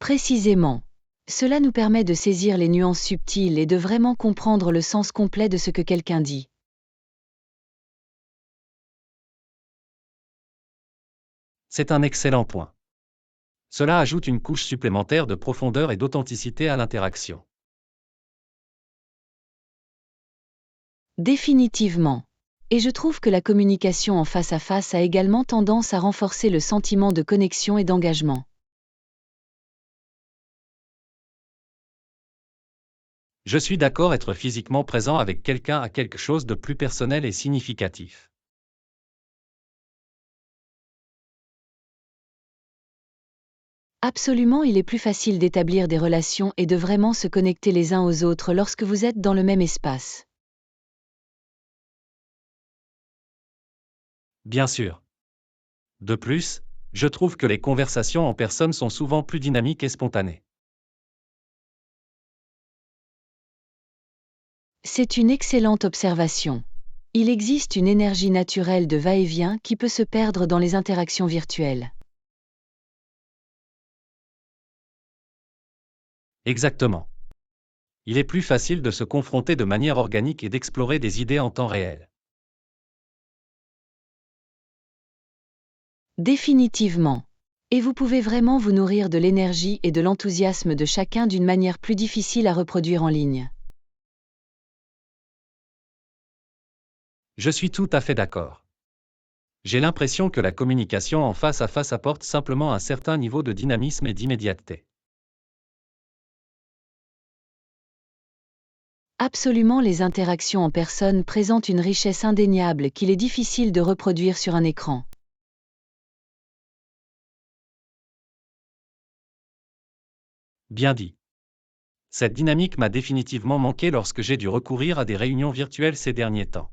Speaker 1: Précisément. Cela nous permet de saisir les nuances subtiles et de vraiment comprendre le sens complet de ce que quelqu'un dit.
Speaker 2: C'est un excellent point. Cela ajoute une couche supplémentaire de profondeur et d'authenticité à l'interaction.
Speaker 1: Définitivement. Et je trouve que la communication en face à face a également tendance à renforcer le sentiment de connexion et d'engagement.
Speaker 2: Je suis d'accord, être physiquement présent avec quelqu'un a quelque chose de plus personnel et significatif.
Speaker 1: Absolument, il est plus facile d'établir des relations et de vraiment se connecter les uns aux autres lorsque vous êtes dans le même espace.
Speaker 2: Bien sûr. De plus, je trouve que les conversations en personne sont souvent plus dynamiques et spontanées.
Speaker 1: C'est une excellente observation. Il existe une énergie naturelle de va-et-vient qui peut se perdre dans les interactions virtuelles.
Speaker 2: Exactement. Il est plus facile de se confronter de manière organique et d'explorer des idées en temps réel.
Speaker 1: Définitivement. Et vous pouvez vraiment vous nourrir de l'énergie et de l'enthousiasme de chacun d'une manière plus difficile à reproduire en ligne.
Speaker 2: Je suis tout à fait d'accord. J'ai l'impression que la communication en face à face apporte simplement un certain niveau de dynamisme et d'immédiateté.
Speaker 1: Absolument, les interactions en personne présentent une richesse indéniable qu'il est difficile de reproduire sur un écran.
Speaker 2: Bien dit. Cette dynamique m'a définitivement manqué lorsque j'ai dû recourir à des réunions virtuelles ces derniers temps.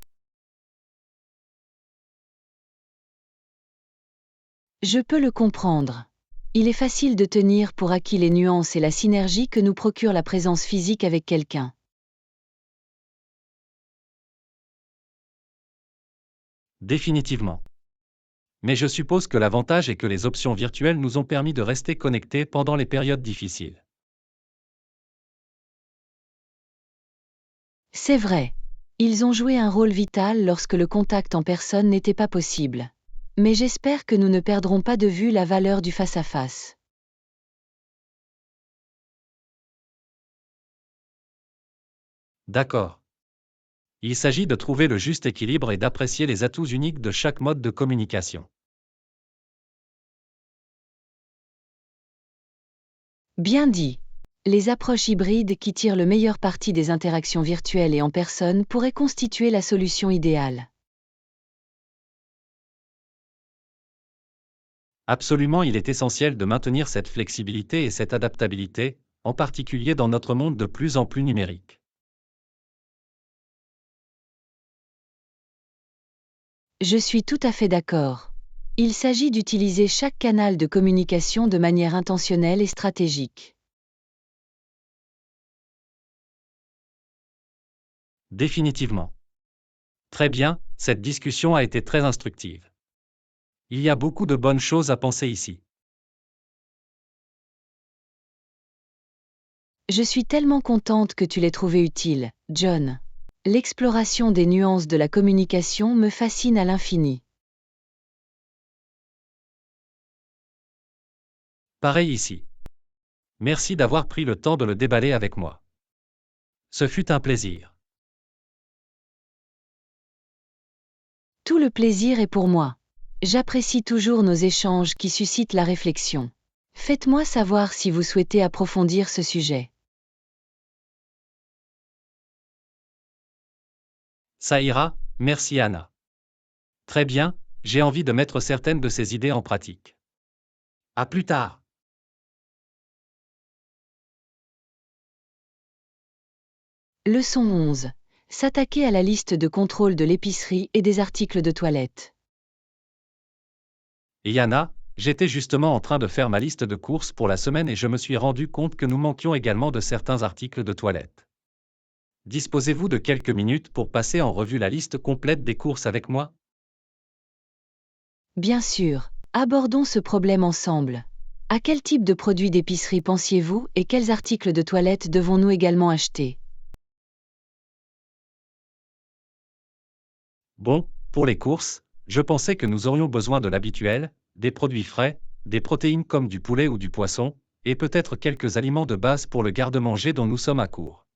Speaker 1: Je peux le comprendre. Il est facile de tenir pour acquis les nuances et la synergie que nous procure la présence physique avec quelqu'un.
Speaker 2: Définitivement. Mais je suppose que l'avantage est que les options virtuelles nous ont permis de rester connectés pendant les périodes difficiles.
Speaker 1: C'est vrai. Ils ont joué un rôle vital lorsque le contact en personne n'était pas possible. Mais j'espère que nous ne perdrons pas de vue la valeur du face-à-face.
Speaker 2: D'accord. Il s'agit de trouver le juste équilibre et d'apprécier les atouts uniques de chaque mode de communication.
Speaker 1: Bien dit. Les approches hybrides qui tirent le meilleur parti des interactions virtuelles et en personne pourraient constituer la solution idéale.
Speaker 2: Absolument, il est essentiel de maintenir cette flexibilité et cette adaptabilité, en particulier dans notre monde de plus en plus numérique.
Speaker 1: Je suis tout à fait d'accord. Il s'agit d'utiliser chaque canal de communication de manière intentionnelle et stratégique.
Speaker 2: Définitivement. Très bien, cette discussion a été très instructive. Il y a beaucoup de bonnes choses à penser ici.
Speaker 1: Je suis tellement contente que tu l'aies trouvé utile, John. L'exploration des nuances de la communication me fascine à l'infini.
Speaker 2: Pareil ici. Merci d'avoir pris le temps de le déballer avec moi. Ce fut un plaisir.
Speaker 1: Tout le plaisir est pour moi. J'apprécie toujours nos échanges qui suscitent la réflexion. Faites-moi savoir si vous souhaitez approfondir ce sujet.
Speaker 2: Ça ira, merci Anna. Très bien, j'ai envie de mettre certaines de ces idées en pratique. À plus tard.
Speaker 1: Leçon 11. S'attaquer à la liste de contrôle de l'épicerie et des articles de toilette.
Speaker 2: Et Yana, j'étais justement en train de faire ma liste de courses pour la semaine et je me suis rendu compte que nous manquions également de certains articles de toilette. Disposez-vous de quelques minutes pour passer en revue la liste complète des courses avec moi?
Speaker 1: Bien sûr, abordons ce problème ensemble. À quel type de produits d'épicerie pensiez-vous et quels articles de toilette devons-nous également acheter?
Speaker 2: Bon, pour les courses, je pensais que nous aurions besoin de l'habituel, des produits frais, des protéines comme du poulet ou du poisson, et peut-être quelques aliments de base pour le garde-manger dont nous sommes à court.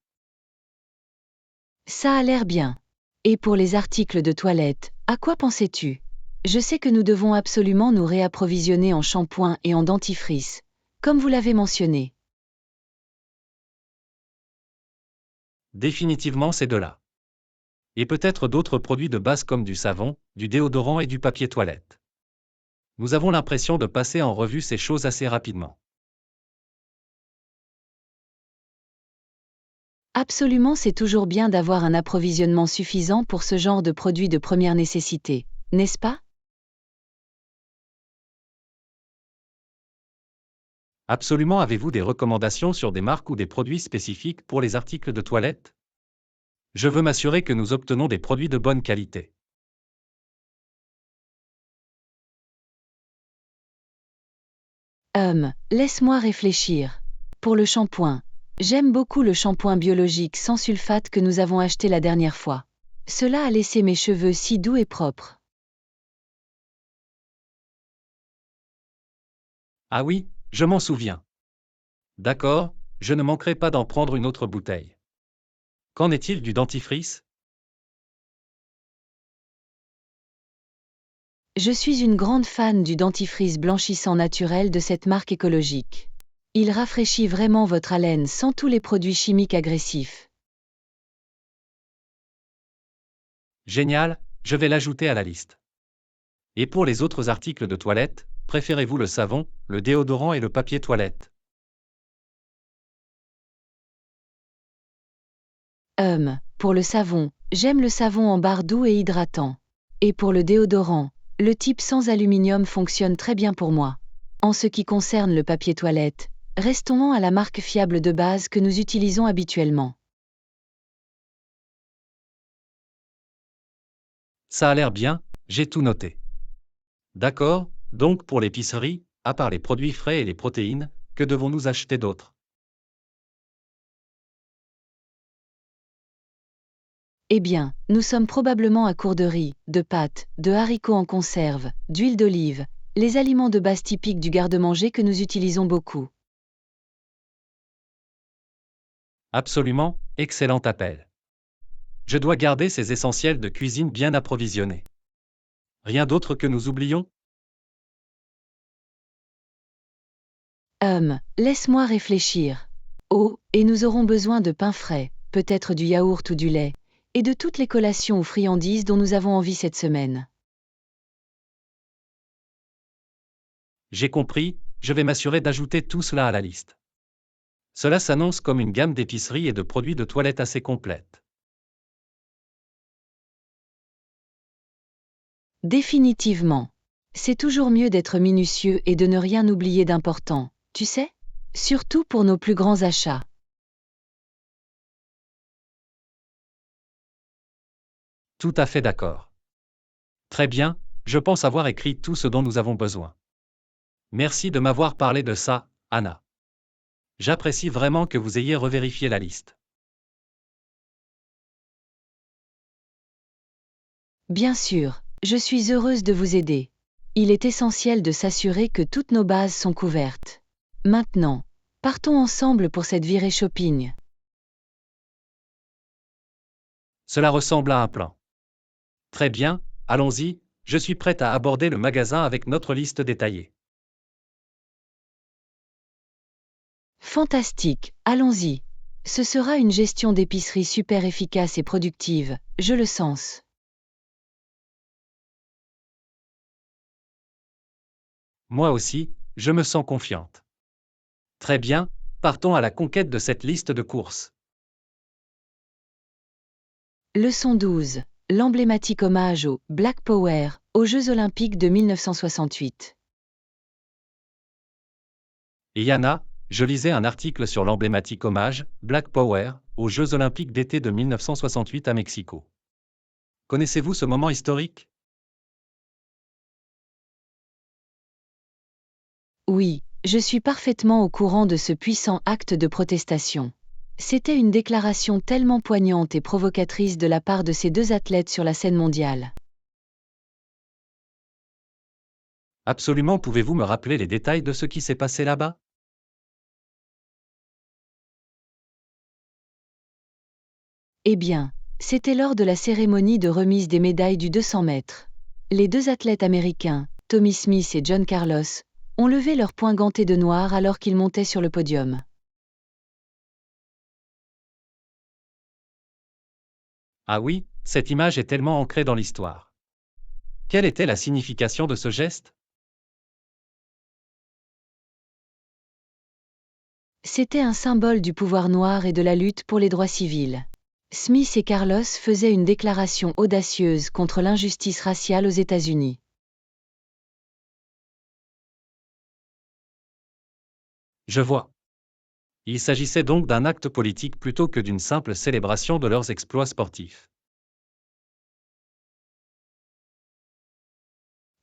Speaker 1: Ça a l'air bien. Et pour les articles de toilette, à quoi pensais-tu? Je sais que nous devons absolument nous réapprovisionner en shampoing et en dentifrice, comme vous l'avez mentionné.
Speaker 2: Définitivement ces deux-là. Et peut-être d'autres produits de base comme du savon, du déodorant et du papier toilette. Nous avons l'impression de passer en revue ces choses assez rapidement.
Speaker 1: Absolument, c'est toujours bien d'avoir un approvisionnement suffisant pour ce genre de produits de première nécessité, n'est-ce pas?
Speaker 2: Absolument, avez-vous des recommandations sur des marques ou des produits spécifiques pour les articles de toilette? Je veux m'assurer que nous obtenons des produits de bonne qualité.
Speaker 1: Laisse-moi réfléchir. Pour le shampoing, j'aime beaucoup le shampoing biologique sans sulfate que nous avons acheté la dernière fois. Cela a laissé mes cheveux si doux et propres.
Speaker 2: Ah oui, je m'en souviens. D'accord, je ne manquerai pas d'en prendre une autre bouteille. Qu'en est-il du dentifrice?
Speaker 1: Je suis une grande fan du dentifrice blanchissant naturel de cette marque écologique. Il rafraîchit vraiment votre haleine sans tous les produits chimiques agressifs.
Speaker 2: Génial, je vais l'ajouter à la liste. Et pour les autres articles de toilette, préférez-vous le savon, le déodorant et le papier toilette?
Speaker 1: Pour le savon, j'aime le savon en barre doux et hydratant. Et pour le déodorant, le type sans aluminium fonctionne très bien pour moi. En ce qui concerne le papier toilette, restons à la marque fiable de base que nous utilisons habituellement.
Speaker 2: Ça a l'air bien, j'ai tout noté. D'accord, donc pour l'épicerie, à part les produits frais et les protéines, que devons-nous acheter d'autre?
Speaker 1: Eh bien, nous sommes probablement à court de riz, de pâtes, de haricots en conserve, d'huile d'olive, les aliments de base typiques du garde-manger que nous utilisons beaucoup.
Speaker 2: Absolument, excellent appel. Je dois garder ces essentiels de cuisine bien approvisionnés. Rien d'autre que nous oublions?
Speaker 1: Laisse-moi réfléchir. Oh, et nous aurons besoin de pain frais, peut-être du yaourt ou du lait, et de toutes les collations ou friandises dont nous avons envie cette semaine.
Speaker 2: J'ai compris, je vais m'assurer d'ajouter tout cela à la liste. Cela s'annonce comme une gamme d'épicerie et de produits de toilette assez complète.
Speaker 1: Définitivement. C'est toujours mieux d'être minutieux et de ne rien oublier d'important, tu sais? Surtout pour nos plus grands achats.
Speaker 2: Tout à fait d'accord. Très bien, je pense avoir écrit tout ce dont nous avons besoin. Merci de m'avoir parlé de ça, Anna. J'apprécie vraiment que vous ayez revérifié la liste.
Speaker 1: Bien sûr, je suis heureuse de vous aider. Il est essentiel de s'assurer que toutes nos bases sont couvertes. Maintenant, partons ensemble pour cette virée shopping.
Speaker 2: Cela ressemble à un plan. Très bien, allons-y, je suis prête à aborder le magasin avec notre liste détaillée.
Speaker 1: Fantastique, allons-y. Ce sera une gestion d'épicerie super efficace et productive, je le sens.
Speaker 2: Moi aussi, je me sens confiante. Très bien, partons à la conquête de cette liste de courses.
Speaker 1: Leçon 12. L'emblématique hommage au Black Power aux Jeux Olympiques de 1968.
Speaker 2: Et Yana, je lisais un article sur l'emblématique hommage, Black Power, aux Jeux Olympiques d'été de 1968 à Mexico. Connaissez-vous ce moment historique?
Speaker 1: Oui, je suis parfaitement au courant de ce puissant acte de protestation. C'était une déclaration tellement poignante et provocatrice de la part de ces deux athlètes sur la scène mondiale.
Speaker 2: Absolument, pouvez-vous me rappeler les détails de ce qui s'est passé là-bas?
Speaker 1: Eh bien, c'était lors de la cérémonie de remise des médailles du 200 mètres. Les deux athlètes américains, Tommy Smith et John Carlos, ont levé leurs poings gantés de noir alors qu'ils montaient sur le podium.
Speaker 2: Ah oui, cette image est tellement ancrée dans l'histoire. Quelle était la signification de ce geste?
Speaker 1: C'était un symbole du pouvoir noir et de la lutte pour les droits civils. Smith et Carlos faisaient une déclaration audacieuse contre l'injustice raciale aux États-Unis.
Speaker 2: Je vois. Il s'agissait donc d'un acte politique plutôt que d'une simple célébration de leurs exploits sportifs.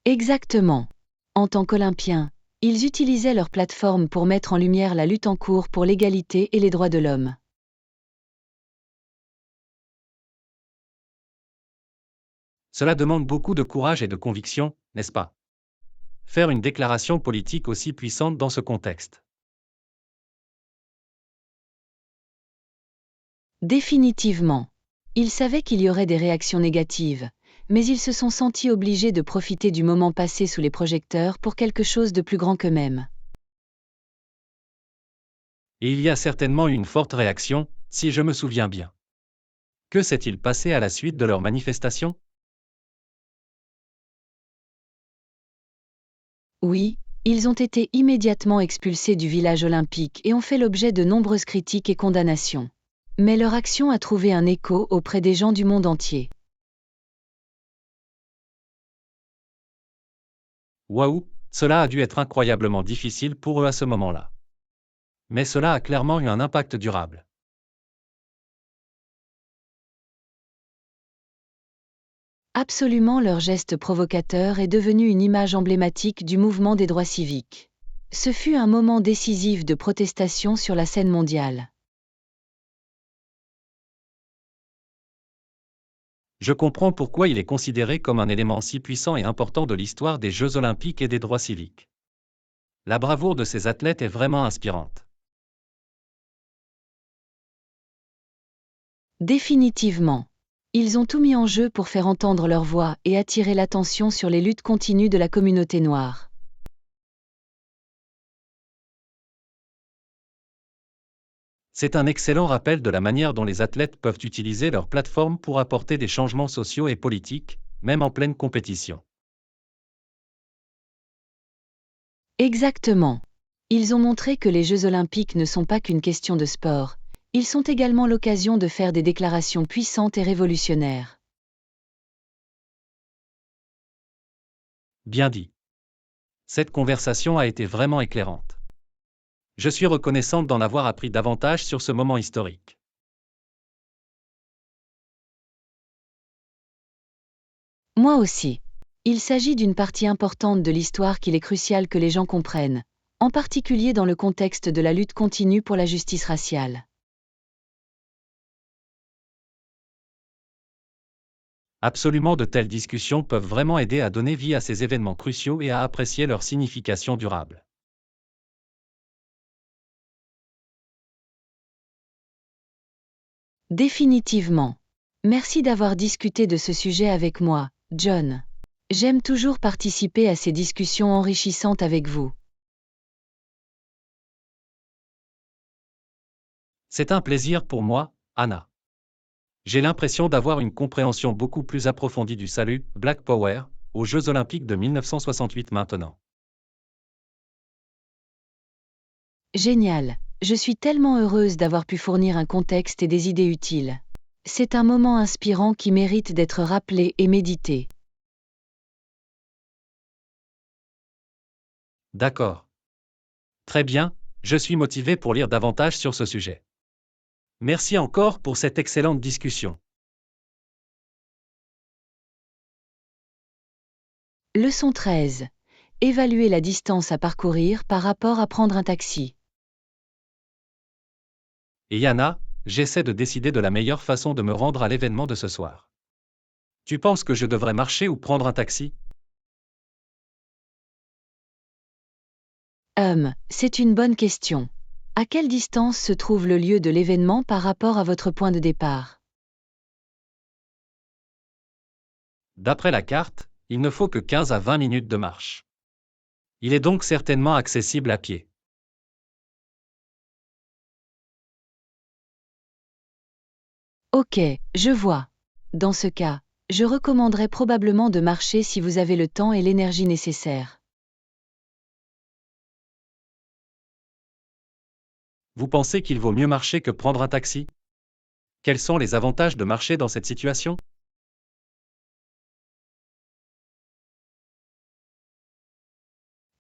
Speaker 1: Exactement. En tant qu'Olympiens, ils utilisaient leur plateforme pour mettre en lumière la lutte en cours pour l'égalité et les droits de l'homme.
Speaker 2: Cela demande beaucoup de courage et de conviction, n'est-ce pas? Faire une déclaration politique aussi puissante dans ce contexte.
Speaker 1: Définitivement. Ils savaient qu'il y aurait des réactions négatives, mais ils se sont sentis obligés de profiter du moment passé sous les projecteurs pour quelque chose de plus grand qu'eux-mêmes.
Speaker 2: Et il y a certainement eu une forte réaction, si je me souviens bien. Que s'est-il passé à la suite de leur manifestation?
Speaker 1: Oui, ils ont été immédiatement expulsés du village olympique et ont fait l'objet de nombreuses critiques et condamnations. Mais leur action a trouvé un écho auprès des gens du monde entier.
Speaker 2: Waouh, cela a dû être incroyablement difficile pour eux à ce moment-là. Mais cela a clairement eu un impact durable.
Speaker 1: Absolument, leur geste provocateur est devenu une image emblématique du mouvement des droits civiques. Ce fut un moment décisif de protestation sur la scène mondiale.
Speaker 2: Je comprends pourquoi il est considéré comme un élément si puissant et important de l'histoire des Jeux olympiques et des droits civiques. La bravoure de ces athlètes est vraiment inspirante.
Speaker 1: Définitivement. Ils ont tout mis en jeu pour faire entendre leur voix et attirer l'attention sur les luttes continues de la communauté noire.
Speaker 2: C'est un excellent rappel de la manière dont les athlètes peuvent utiliser leur plateforme pour apporter des changements sociaux et politiques, même en pleine compétition.
Speaker 1: Exactement. Ils ont montré que les Jeux olympiques ne sont pas qu'une question de sport, ils sont également l'occasion de faire des déclarations puissantes et révolutionnaires.
Speaker 2: Bien dit. Cette conversation a été vraiment éclairante. Je suis reconnaissante d'en avoir appris davantage sur ce moment historique.
Speaker 1: Moi aussi. Il s'agit d'une partie importante de l'histoire qu'il est crucial que les gens comprennent, en particulier dans le contexte de la lutte continue pour la justice raciale.
Speaker 2: Absolument, de telles discussions peuvent vraiment aider à donner vie à ces événements cruciaux et à apprécier leur signification durable.
Speaker 1: Définitivement. Merci d'avoir discuté de ce sujet avec moi, John. J'aime toujours participer à ces discussions enrichissantes avec vous.
Speaker 2: C'est un plaisir pour moi, Anna. J'ai l'impression d'avoir une compréhension beaucoup plus approfondie du salut, Black Power, aux Jeux Olympiques de 1968 maintenant.
Speaker 1: Génial. Je suis tellement heureuse d'avoir pu fournir un contexte et des idées utiles. C'est un moment inspirant qui mérite d'être rappelé et médité.
Speaker 2: D'accord. Très bien, je suis motivé pour lire davantage sur ce sujet. Merci encore pour cette excellente discussion.
Speaker 1: Leçon 13. Évaluer la distance à parcourir par rapport à prendre un taxi.
Speaker 2: Et Yana, j'essaie de décider de la meilleure façon de me rendre à l'événement de ce soir. Tu penses que je devrais marcher ou prendre un taxi?
Speaker 1: C'est une bonne question. À quelle distance se trouve le lieu de l'événement par rapport à votre point de départ?
Speaker 2: D'après la carte, il ne faut que 15 à 20 minutes de marche. Il est donc certainement accessible à pied.
Speaker 1: Ok, je vois. dans ce cas, je recommanderais probablement de marcher si vous avez le temps et l'énergie nécessaires.
Speaker 2: Vous pensez qu'il vaut mieux marcher que prendre un taxi? Quels sont les avantages de marcher dans cette situation?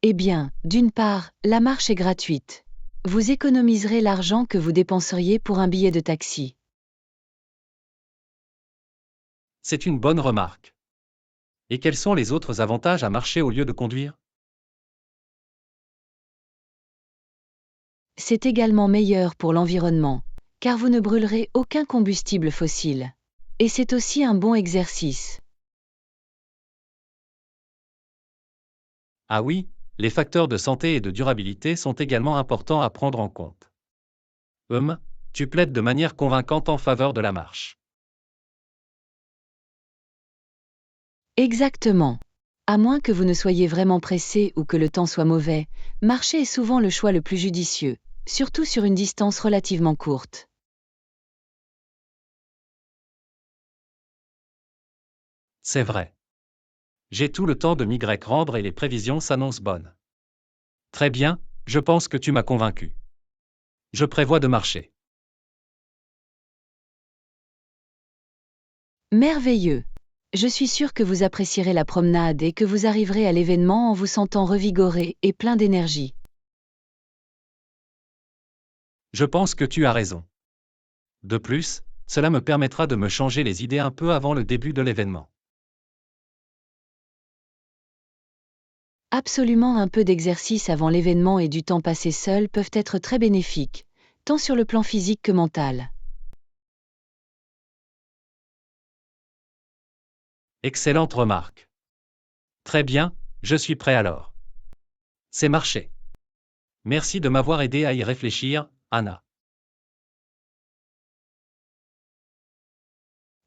Speaker 1: Eh bien, d'une part, la marche est gratuite. Vous économiserez l'argent que vous dépenseriez pour un billet de taxi.
Speaker 2: C'est une bonne remarque. Et quels sont les autres avantages à marcher au lieu de conduire?
Speaker 1: C'est également meilleur pour l'environnement, car vous ne brûlerez aucun combustible fossile. Et c'est aussi un bon exercice.
Speaker 2: Ah oui, les facteurs de santé et de durabilité sont également importants à prendre en compte. Tu plaides de manière convaincante en faveur de la marche.
Speaker 1: Exactement. À moins que vous ne soyez vraiment pressé ou que le temps soit mauvais, marcher est souvent le choix le plus judicieux, surtout sur une distance relativement courte.
Speaker 2: C'est vrai. J'ai tout le temps de m'y rendre et les prévisions s'annoncent bonnes. Très bien, je pense que tu m'as convaincu. Je prévois de marcher.
Speaker 1: Merveilleux. Je suis sûr que vous apprécierez la promenade et que vous arriverez à l'événement en vous sentant revigoré et plein d'énergie.
Speaker 2: Je pense que tu as raison. De plus, cela me permettra de me changer les idées un peu avant le début de l'événement.
Speaker 1: Absolument, un peu d'exercice avant l'événement et du temps passé seul peuvent être très bénéfiques, tant sur le plan physique que mental.
Speaker 2: Excellente remarque. Très bien, je suis prêt alors. C'est marché. Merci de m'avoir aidé à y réfléchir, Anna.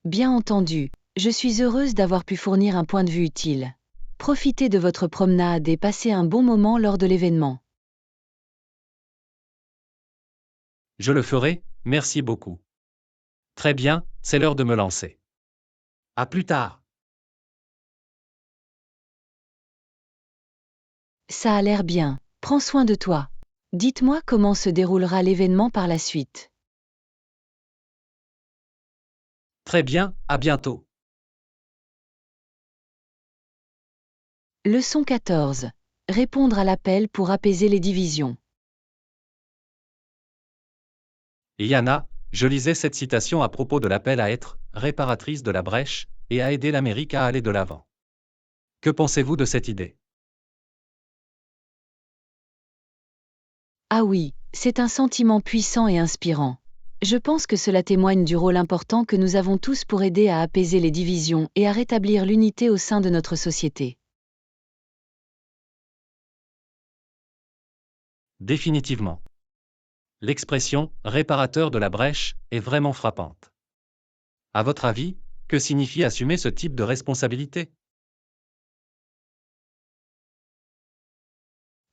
Speaker 1: Bien entendu, je suis heureuse d'avoir pu fournir un point de vue utile. Profitez de votre promenade et passez un bon moment lors de l'événement.
Speaker 2: Je le ferai, merci beaucoup. Très bien, c'est l'heure de me lancer. À plus tard.
Speaker 1: Ça a l'air bien, prends soin de toi. Dites-moi comment se déroulera l'événement par la suite.
Speaker 2: Très bien, à bientôt.
Speaker 1: Leçon 14. Répondre à l'appel pour apaiser les divisions.
Speaker 2: Et Yana, je lisais cette citation à propos de l'appel à être réparatrice de la brèche et à aider l'Amérique à aller de l'avant. Que pensez-vous de cette idée?
Speaker 1: Ah oui, c'est un sentiment puissant et inspirant. Je pense que cela témoigne du rôle important que nous avons tous pour aider à apaiser les divisions et à rétablir l'unité au sein de notre société.
Speaker 2: Définitivement. L'expression réparateur de la brèche est vraiment frappante. À votre avis, que signifie assumer ce type de responsabilité?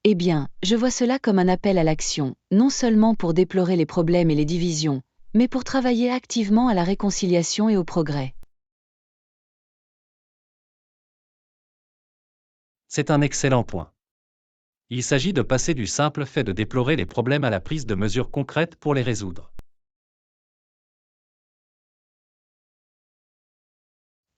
Speaker 1: Eh bien, je vois cela comme un appel à l'action, non seulement pour déplorer les problèmes et les divisions, mais pour travailler activement à la réconciliation et au progrès.
Speaker 2: C'est un excellent point. Il s'agit de passer du simple fait de déplorer les problèmes à la prise de mesures concrètes pour les résoudre.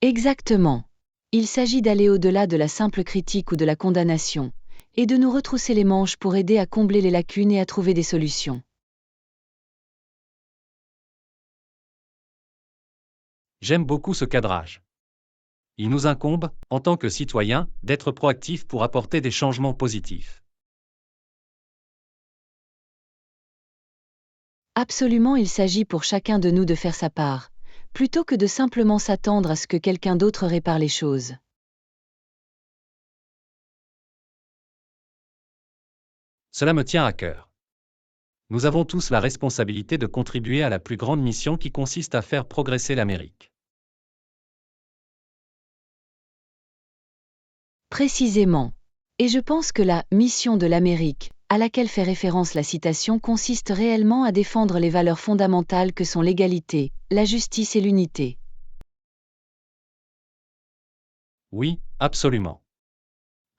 Speaker 1: Exactement. Il s'agit d'aller au-delà de la simple critique ou de la condamnation, et de nous retrousser les manches pour aider à combler les lacunes et à trouver des solutions.
Speaker 2: J'aime beaucoup ce cadrage. Il nous incombe, en tant que citoyens, d'être proactifs pour apporter des changements positifs.
Speaker 1: Absolument, il s'agit pour chacun de nous de faire sa part, plutôt que de simplement s'attendre à ce que quelqu'un d'autre répare les choses.
Speaker 2: Cela me tient à cœur. Nous avons tous la responsabilité de contribuer à la plus grande mission qui consiste à faire progresser l'Amérique.
Speaker 1: Précisément. Et je pense que la mission de l'Amérique, à laquelle fait référence la citation, consiste réellement à défendre les valeurs fondamentales que sont l'égalité, la justice et l'unité.
Speaker 2: Oui, absolument.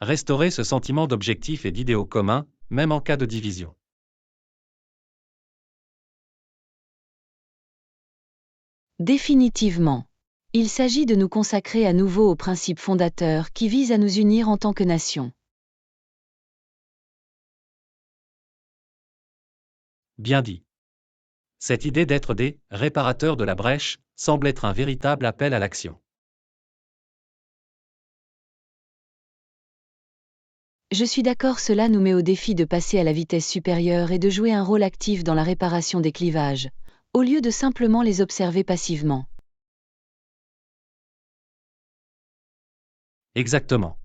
Speaker 2: Restaurer ce sentiment d'objectif et d'idéaux communs, même en cas de division.
Speaker 1: Définitivement. Il s'agit de nous consacrer à nouveau aux principes fondateurs qui visent à nous unir en tant que nation.
Speaker 2: Bien dit. Cette idée d'être des réparateurs de la brèche semble être un véritable appel à l'action.
Speaker 1: Je suis d'accord, cela nous met au défi de passer à la vitesse supérieure et de jouer un rôle actif dans la réparation des clivages, au lieu de simplement les observer passivement.
Speaker 2: Exactement.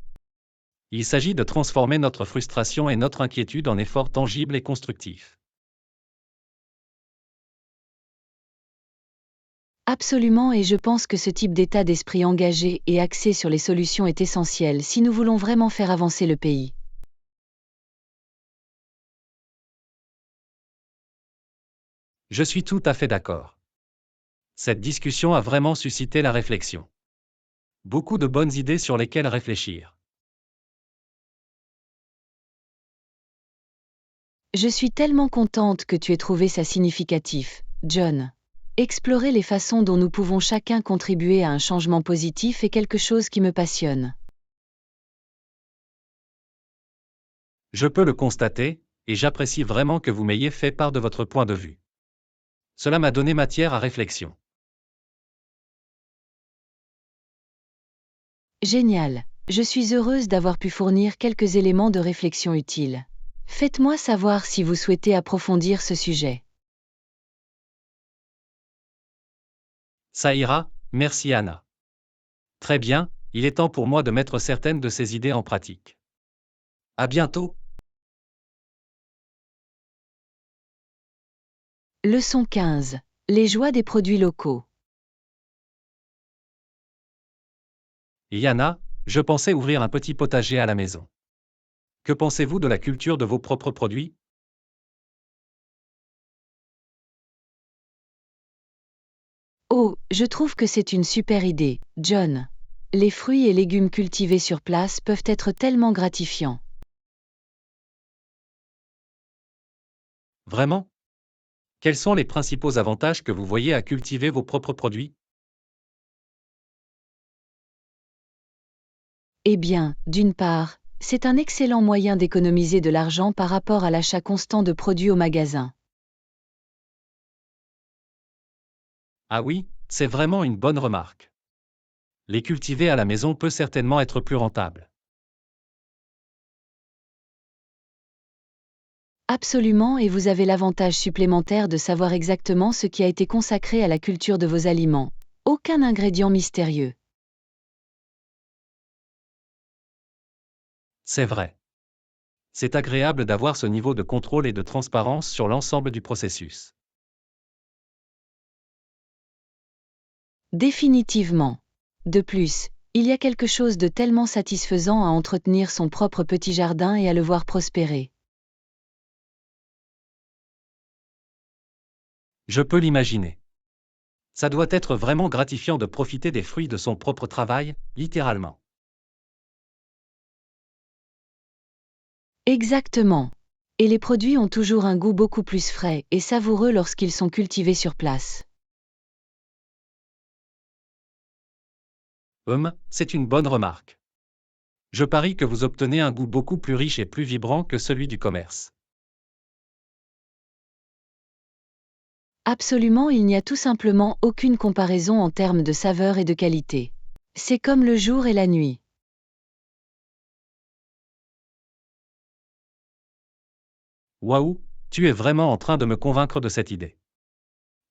Speaker 2: Il s'agit de transformer notre frustration et notre inquiétude en efforts tangibles et constructifs.
Speaker 1: Absolument, et je pense que ce type d'état d'esprit engagé et axé sur les solutions est essentiel si nous voulons vraiment faire avancer le pays.
Speaker 2: Je suis tout à fait d'accord. Cette discussion a vraiment suscité la réflexion. Beaucoup de bonnes idées sur lesquelles réfléchir.
Speaker 1: Je suis tellement contente que tu aies trouvé ça significatif, John. Explorer les façons dont nous pouvons chacun contribuer à un changement positif est quelque chose qui me passionne.
Speaker 2: Je peux le constater, et j'apprécie vraiment que vous m'ayez fait part de votre point de vue. Cela m'a donné matière à réflexion.
Speaker 1: Génial. Je suis heureuse d'avoir pu fournir quelques éléments de réflexion utiles. Faites-moi savoir si vous souhaitez approfondir ce sujet.
Speaker 2: Ça ira, merci Anna. Très bien, il est temps pour moi de mettre certaines de ces idées en pratique. À bientôt.
Speaker 1: Leçon 15. Les joies des produits locaux.
Speaker 2: Yana, je pensais ouvrir un petit potager à la maison. Que pensez-vous de la culture de vos propres produits?
Speaker 1: Oh, je trouve que c'est une super idée, John. Les fruits et légumes cultivés sur place peuvent être tellement gratifiants.
Speaker 2: Vraiment? Quels sont les principaux avantages que vous voyez à cultiver vos propres produits?
Speaker 1: Eh bien, d'une part, c'est un excellent moyen d'économiser de l'argent par rapport à l'achat constant de produits au magasin.
Speaker 2: Ah oui, c'est vraiment une bonne remarque. Les cultiver à la maison peut certainement être plus rentable.
Speaker 1: Absolument, et vous avez l'avantage supplémentaire de savoir exactement ce qui a été consacré à la culture de vos aliments. Aucun ingrédient mystérieux.
Speaker 2: C'est vrai. C'est agréable d'avoir ce niveau de contrôle et de transparence sur l'ensemble du processus.
Speaker 1: Définitivement. De plus, il y a quelque chose de tellement satisfaisant à entretenir son propre petit jardin et à le voir prospérer.
Speaker 2: Je peux l'imaginer. Ça doit être vraiment gratifiant de profiter des fruits de son propre travail, littéralement.
Speaker 1: Exactement. Et les produits ont toujours un goût beaucoup plus frais et savoureux lorsqu'ils sont cultivés sur place.
Speaker 2: C'est une bonne remarque. Je parie que vous obtenez un goût beaucoup plus riche et plus vibrant que celui du commerce.
Speaker 1: Absolument, il n'y a tout simplement aucune comparaison en termes de saveur et de qualité. C'est comme le jour et la nuit.
Speaker 2: Waouh, tu es vraiment en train de me convaincre de cette idée.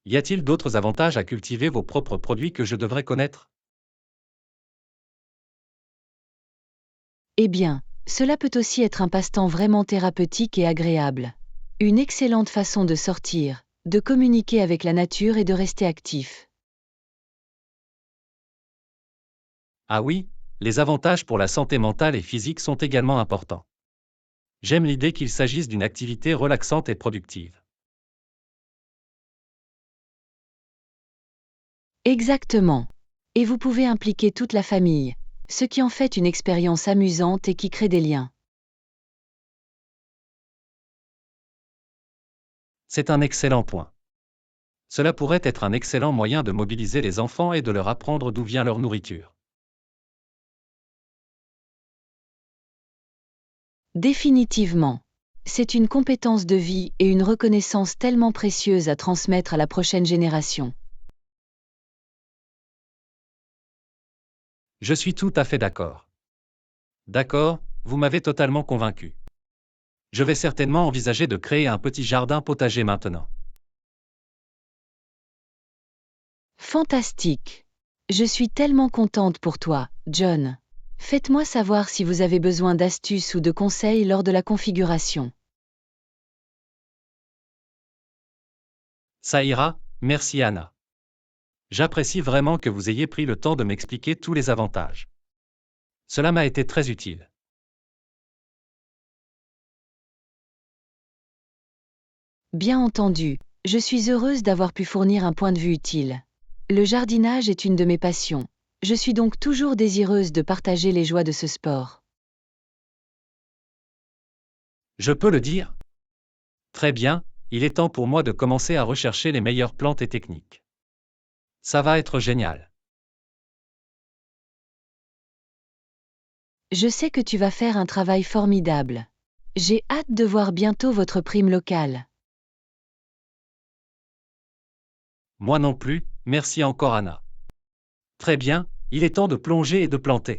Speaker 2: Y a-t-il d'autres avantages à cultiver vos propres produits que je devrais connaître?
Speaker 1: Eh bien, cela peut aussi être un passe-temps vraiment thérapeutique et agréable. Une excellente façon de sortir, de communiquer avec la nature et de rester actif.
Speaker 2: Ah oui, les avantages pour la santé mentale et physique sont également importants. J'aime l'idée qu'il s'agisse d'une activité relaxante et productive.
Speaker 1: Exactement. Et vous pouvez impliquer toute la famille, ce qui en fait une expérience amusante et qui crée des liens.
Speaker 2: C'est un excellent point. Cela pourrait être un excellent moyen de mobiliser les enfants et de leur apprendre d'où vient leur nourriture.
Speaker 1: Définitivement. C'est une compétence de vie et une reconnaissance tellement précieuse à transmettre à la prochaine génération.
Speaker 2: Je suis tout à fait d'accord. D'accord, vous m'avez totalement convaincu. Je vais certainement envisager de créer un petit jardin potager maintenant.
Speaker 1: Fantastique. Je suis tellement contente pour toi, John. Faites-moi savoir si vous avez besoin d'astuces ou de conseils lors de la configuration.
Speaker 2: Ça ira, merci Anna. J'apprécie vraiment que vous ayez pris le temps de m'expliquer tous les avantages. Cela m'a été très utile.
Speaker 1: Bien entendu, je suis heureuse d'avoir pu fournir un point de vue utile. Le jardinage est une de mes passions. Je suis donc toujours désireuse de partager les joies de ce sport.
Speaker 2: Je peux le dire? Très bien, il est temps pour moi de commencer à rechercher les meilleures plantes et techniques. Ça va être génial.
Speaker 1: Je sais que tu vas faire un travail formidable. J'ai hâte de voir bientôt votre prime locale.
Speaker 2: Moi non plus, merci encore Anna. Très bien, il est temps de plonger et de planter.